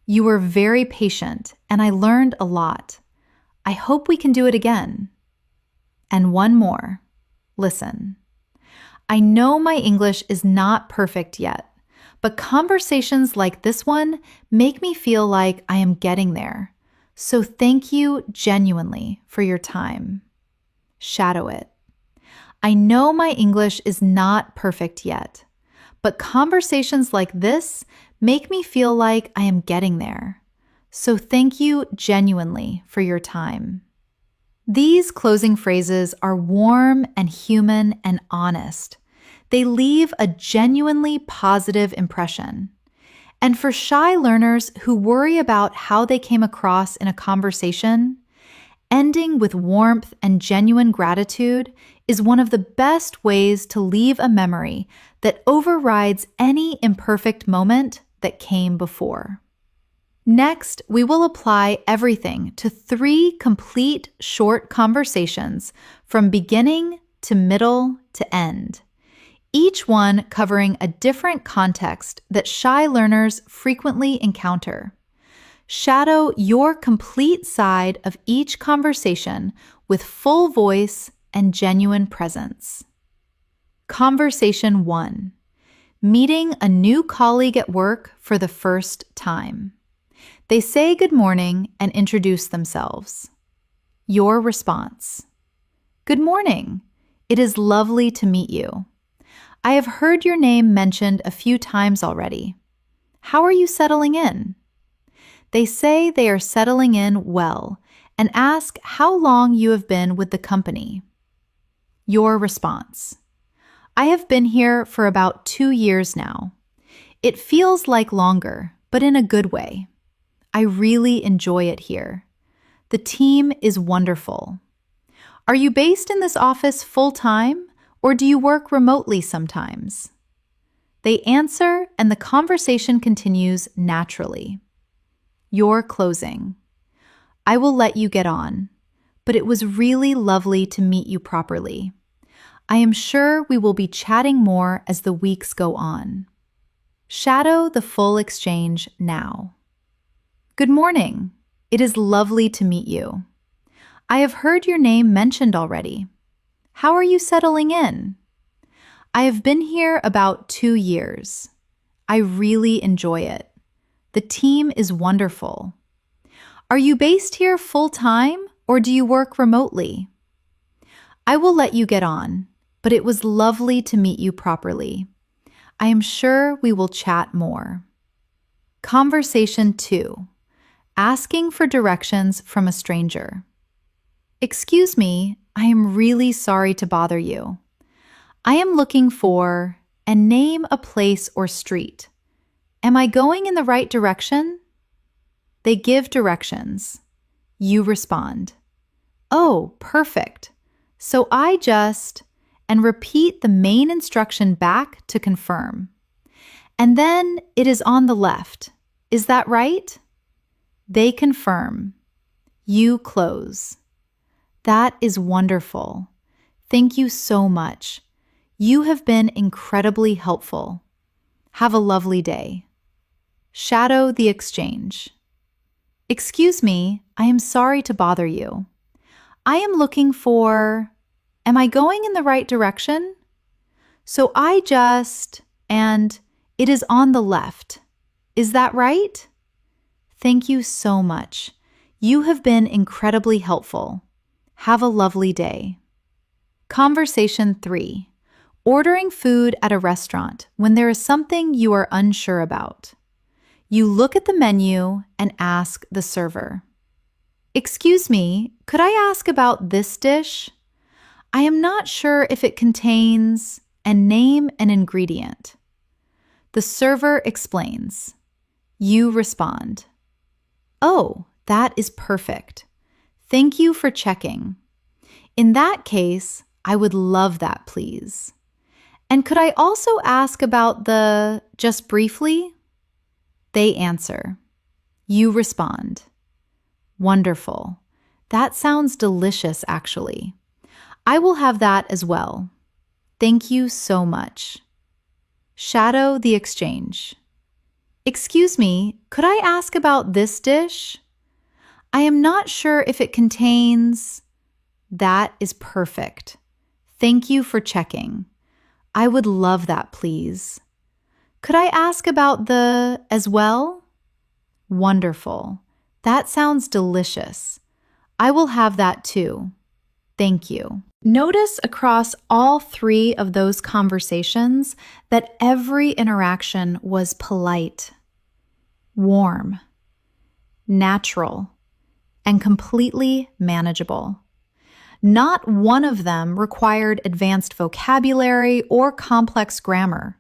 A: You were very patient, and I learned a lot. I hope we can do it again. And one more. Listen. I know my English is not perfect yet, but conversations like this one make me feel like I am getting there. So thank you genuinely for your time. Shadow it. I know my English is not perfect yet, but conversations like this make me feel like I am getting there. So thank you genuinely for your time. These closing phrases are warm and human and honest. They leave a genuinely positive impression. And for shy learners who worry about how they came across in a conversation, ending with warmth and genuine gratitude is one of the best ways to leave a memory that overrides any imperfect moment that came before. Next, we will apply everything to 3 complete short conversations from beginning to middle to end, each one covering a different context that shy learners frequently encounter. Shadow your complete side of each conversation with full voice and genuine presence. Conversation 1. Meeting a new colleague at work for the first time. They say good morning and introduce themselves. Your response. Good morning. It is lovely to meet you. I have heard your name mentioned a few times already. How are you settling in? They say they are settling in well and ask how long you have been with the company. Your response. I have been here for about 2 years now. It feels like longer, but in a good way. I really enjoy it here. The team is wonderful. Are you based in this office full-time, or do you work remotely sometimes? They answer, and the conversation continues naturally. Your closing. I will let you get on, but it was really lovely to meet you properly. I am sure we will be chatting more as the weeks go on. Shadow the full exchange now. Good morning. It is lovely to meet you. I have heard your name mentioned already. How are you settling in? I have been here about 2 years. I really enjoy it. The team is wonderful. Are you based here full-time, or do you work remotely? I will let you get on, but it was lovely to meet you properly. I am sure we will chat more. Conversation 2. Asking for directions from a stranger. Excuse me, I am really sorry to bother you. I am looking for, and name a place or street. Am I going in the right direction? They give directions. You respond. Oh, perfect. So I just, and repeat the main instruction back to confirm. And then it is on the left. Is that right? They confirm. You close. That is wonderful. Thank you so much. You have been incredibly helpful. Have a lovely day. Shadow the exchange. Excuse me, I am sorry to bother you. I am looking for... Am I going in the right direction? So I just... And it is on the left. Is that right? Thank you so much. You have been incredibly helpful. Have a lovely day. Conversation 3. Ordering food at a restaurant when there is something you are unsure about. You look at the menu and ask the server. Excuse me, could I ask about this dish? I am not sure if it contains, and name an ingredient. The server explains. You respond. Oh, that is perfect. Thank you for checking. In that case, I would love that, please. And could I also ask about the just briefly? They answer. You respond. Wonderful. That sounds delicious, actually. I will have that as well. Thank you so much. Shadow the exchange. Excuse me, could I ask about this dish? I am not sure if it contains... That is perfect. Thank you for checking. I would love that, please. Could I ask about the as well? Wonderful. That sounds delicious. I will have that too. Thank you. Notice across all three of those conversations that every interaction was polite, warm, natural, and completely manageable. Not one of them required advanced vocabulary or complex grammar.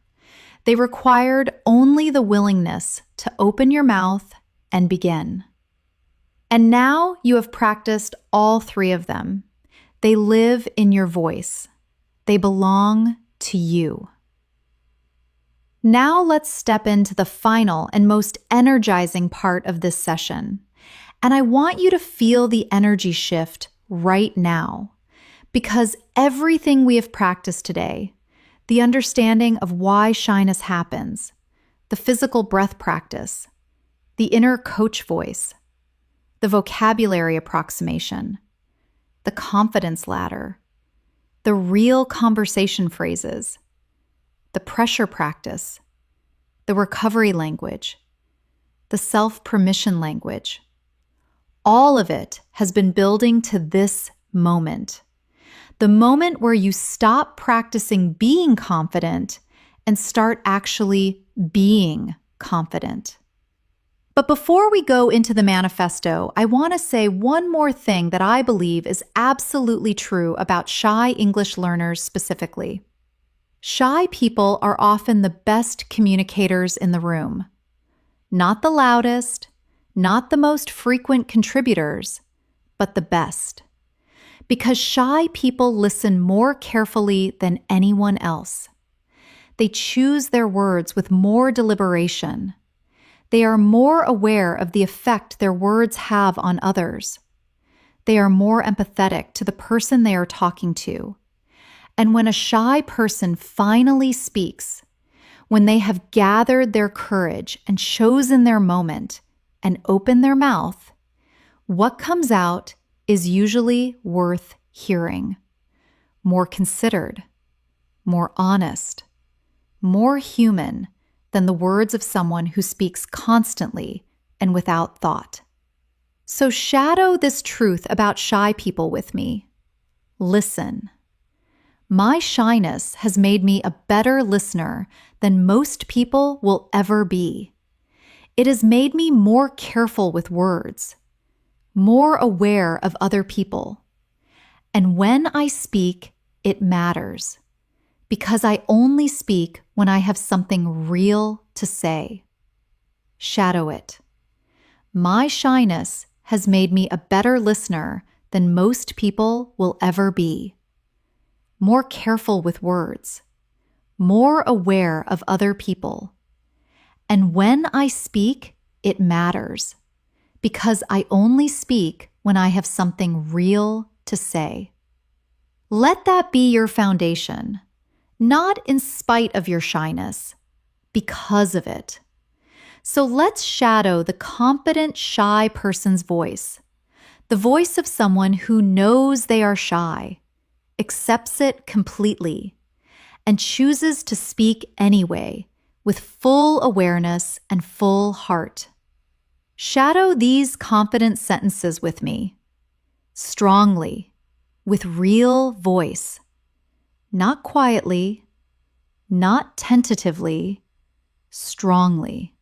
A: They required only the willingness to open your mouth and begin. And now you have practiced all three of them. They live in your voice. They belong to you. Now let's step into the final and most energizing part of this session. And I want you to feel the energy shift right now, because everything we have practiced today, the understanding of why shyness happens, the physical breath practice, the inner coach voice, the vocabulary approximation, the confidence ladder, the real conversation phrases, the pressure practice, the recovery language, the self-permission language. All of it has been building to this moment, the moment where you stop practicing being confident and start actually being confident. But before we go into the manifesto, I want to say one more thing that I believe is absolutely true about shy English learners specifically. Shy people are often the best communicators in the room. Not the loudest, not the most frequent contributors, but the best. Because shy people listen more carefully than anyone else. They choose their words with more deliberation. They are more aware of the effect their words have on others. They are more empathetic to the person they are talking to. And when a shy person finally speaks, when they have gathered their courage and chosen their moment and opened their mouth, what comes out is usually worth hearing. More considered, more honest, more human than the words of someone who speaks constantly and without thought. So shadow this truth about shy people with me. Listen. My shyness has made me a better listener than most people will ever be. It has made me more careful with words, more aware of other people. And when I speak, it matters, because I only speak when I have something real to say. Shadow it. My shyness has made me a better listener than most people will ever be. More careful with words, more aware of other people. And when I speak, it matters, because I only speak when I have something real to say. Let that be your foundation, not in spite of your shyness, because of it. So let's shadow the confident shy person's voice, the voice of someone who knows they are shy, accepts it completely, and chooses to speak anyway, with full awareness and full heart. Shadow these confident sentences with me, strongly, with real voice, not quietly, not tentatively, strongly.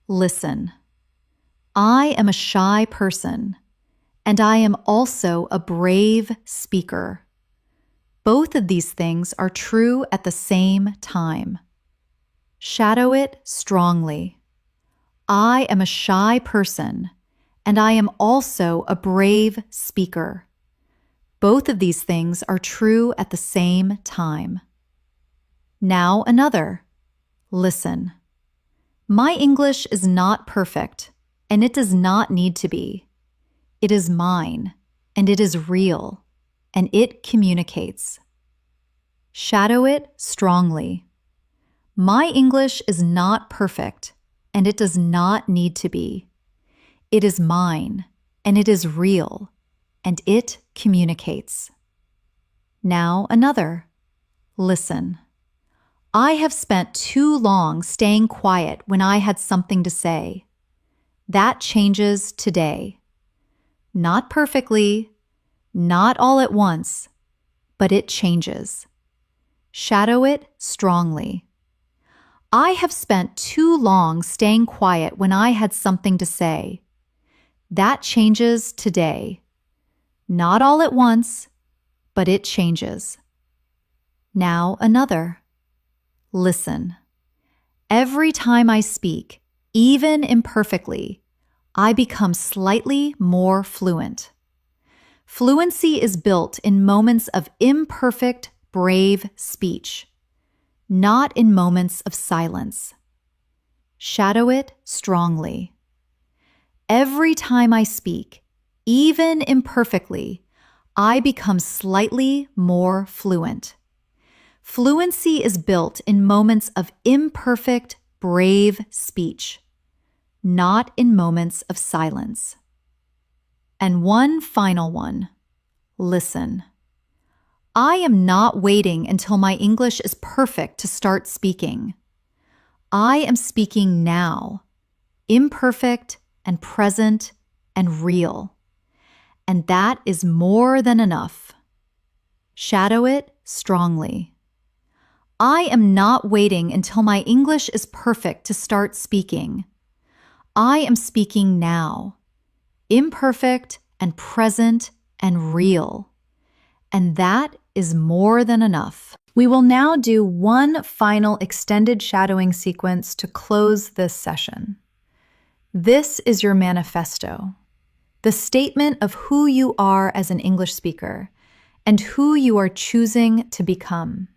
A: Listen. I am a shy person, and I am also a brave speaker. Both of these things are true at the same time. Shadow it strongly. I am a shy person, and I am also a brave speaker. Both of these things are true at the same time. Now another. Listen. My English is not perfect, and it does not need to be. It is mine, and it is real, and it communicates. Shadow it strongly. My English is not perfect, and it does not need to be. It is mine, and it is real, and it communicates. Now another. Listen. I have spent too long staying quiet when I had something to say. That changes today. Not perfectly, not all at once, but it changes. Shadow it strongly. I have spent too long staying quiet when I had something to say. That changes today. Not all at once, but it changes. Now another. Listen. Every time I speak, even imperfectly, I become slightly more fluent. Fluency is built in moments of imperfect, brave speech, not in moments of silence. Shadow it strongly. Every time I speak, even imperfectly, I become slightly more fluent. Fluency is built in moments of imperfect, brave speech, not in moments of silence. And one final one. Listen. I am not waiting until my English is perfect to start speaking. I am speaking now, imperfect and present and real. And that is more than enough. Shadow it strongly. I am not waiting until my English is perfect to start speaking. I am speaking now, imperfect and present and real. And that is more than enough. We will now do one final extended shadowing sequence to close this session. This is your manifesto, the statement of who you are as an English speaker and who you are choosing to become.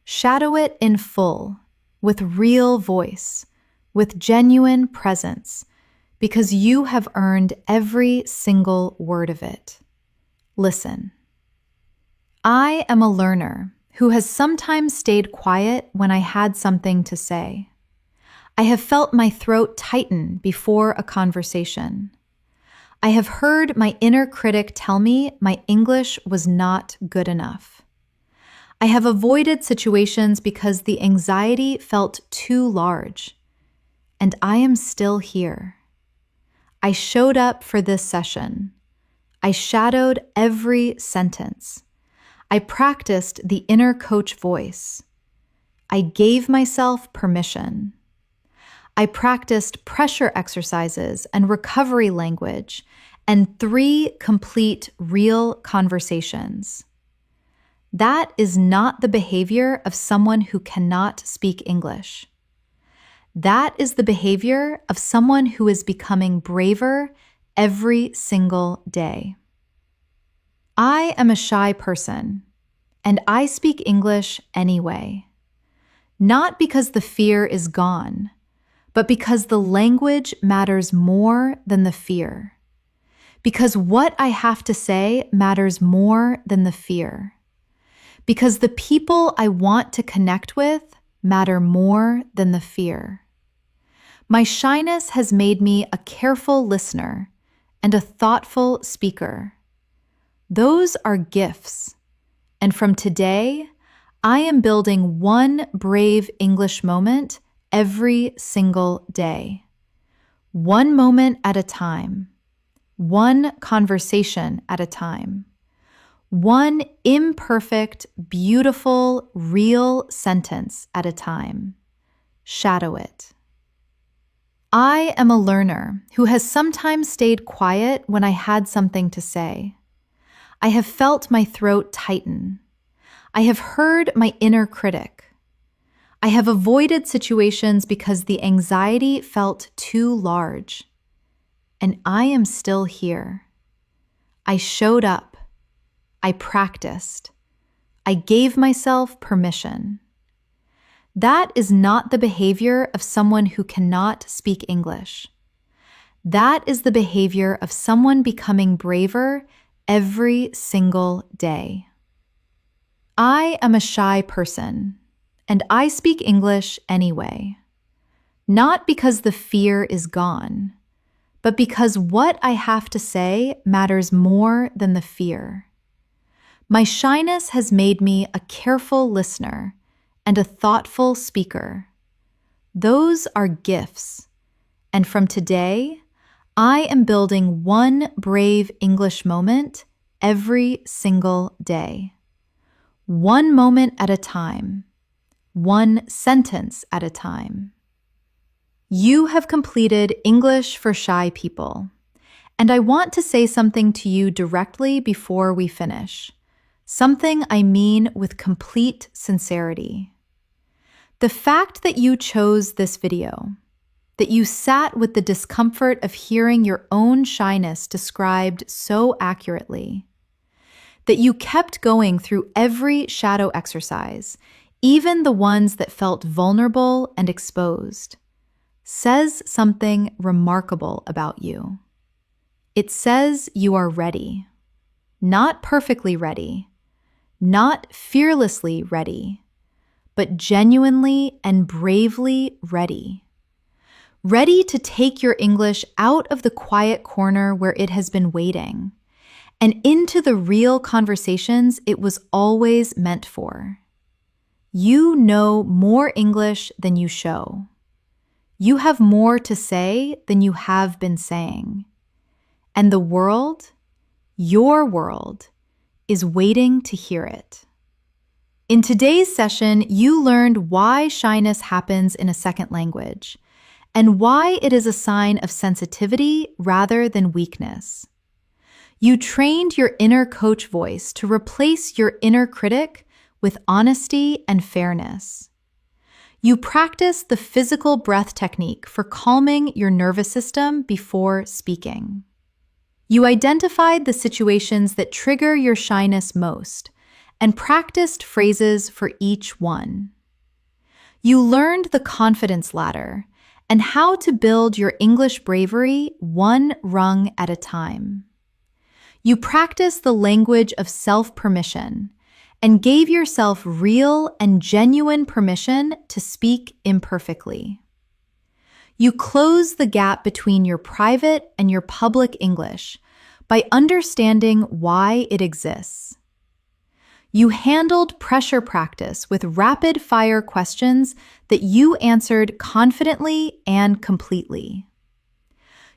A: Shadow it in full, with real voice, with genuine presence, because you have earned every single word of it. Listen. I am a learner who has sometimes stayed quiet when I had something to say. I have felt my throat tighten before a conversation. I have heard my inner critic tell me my English was not good enough. I have avoided situations because the anxiety felt too large. And I am still here. I showed up for this session. I shadowed every sentence. I practiced the inner coach voice. I gave myself permission. I practiced pressure exercises and recovery language and 3 complete real conversations. That is not the behavior of someone who cannot speak English. That is the behavior of someone who is becoming braver every single day. I am a shy person, and I speak English anyway. Not because the fear is gone, but because the language matters more than the fear. Because what I have to say matters more than the fear. Because the people I want to connect with matter more than the fear. My shyness has made me a careful listener and a thoughtful speaker. Those are gifts, and from today, I am building one brave English moment every single day. One moment at a time. One conversation at a time. One imperfect, beautiful, real sentence at a time. Shadow it. I am a learner who has sometimes stayed quiet when I had something to say. I have felt my throat tighten. I have heard my inner critic. I have avoided situations because the anxiety felt too large. And I am still here. I showed up. I practiced. I gave myself permission. That is not the behavior of someone who cannot speak English. That is the behavior of someone becoming braver every single day. I am a shy person, and I speak English anyway. Not because the fear is gone, but because what I have to say matters more than the fear. My shyness has made me a careful listener and a thoughtful speaker. Those are gifts, and from today, I am building one brave English moment every single day. One moment at a time, one sentence at a time. You have completed English for Shy People, and I want to say something to you directly before we finish, something I mean with complete sincerity. The fact that you chose this video, that you sat with the discomfort of hearing your own shyness described so accurately, that you kept going through every shadow exercise, even the ones that felt vulnerable and exposed, says something remarkable about you. It says you are ready, not perfectly ready, not fearlessly ready, but genuinely and bravely ready. Ready to take your English out of the quiet corner where it has been waiting and into the real conversations it was always meant for. You know more English than you show. You have more to say than you have been saying. And the world, your world, is waiting to hear it. In today's session, you learned why shyness happens in a second language and why it is a sign of sensitivity rather than weakness. You trained your inner coach voice to replace your inner critic with honesty and fairness. You practiced the physical breath technique for calming your nervous system before speaking. You identified the situations that trigger your shyness most and practiced phrases for each one. You learned the confidence ladder and how to build your English bravery one rung at a time. You practiced the language of self-permission and gave yourself real and genuine permission to speak imperfectly. You closed the gap between your private and your public English by understanding why it exists. You handled pressure practice with rapid-fire questions that you answered confidently and completely.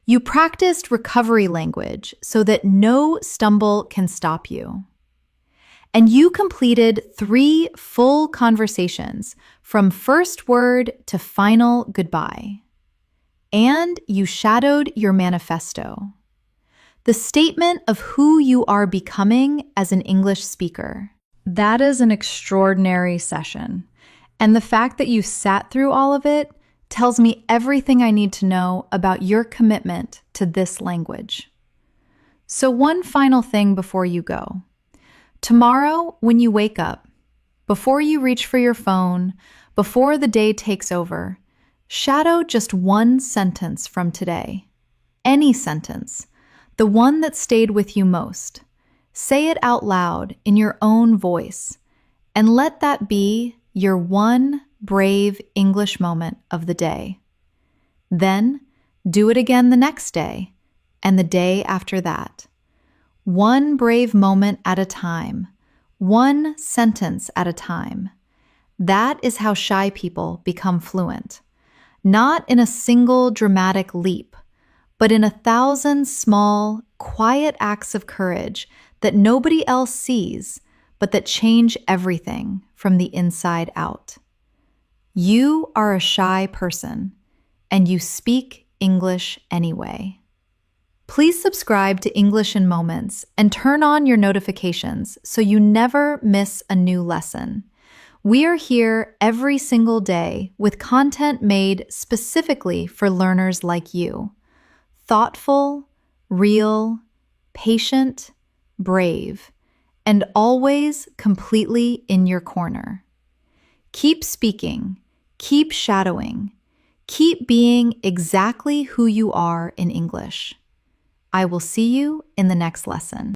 A: You practiced recovery language so that no stumble can stop you. And you completed 3 full conversations from first word to final goodbye. And you shadowed your manifesto, the statement of who you are becoming as an English speaker. That is an extraordinary session. And the fact that you sat through all of it tells me everything I need to know about your commitment to this language. So one final thing before you go. Tomorrow, when you wake up, before you reach for your phone, before the day takes over, shadow just one sentence from today. Any sentence, the one that stayed with you most. Say it out loud in your own voice, and let that be your one brave English moment of the day. Then, do it again the next day, and the day after that. One brave moment at a time, one sentence at a time. That is how shy people become fluent. Not in a single dramatic leap, but in 1,000 small, quiet acts of courage that nobody else sees, but that change everything from the inside out. You are a shy person, and you speak English anyway. Please subscribe to English in Moments and turn on your notifications so you never miss a new lesson. We are here every single day with content made specifically for learners like you. Thoughtful, real, patient, brave, and always completely in your corner. Keep speaking, keep shadowing, keep being exactly who you are in English. I will see you in the next lesson.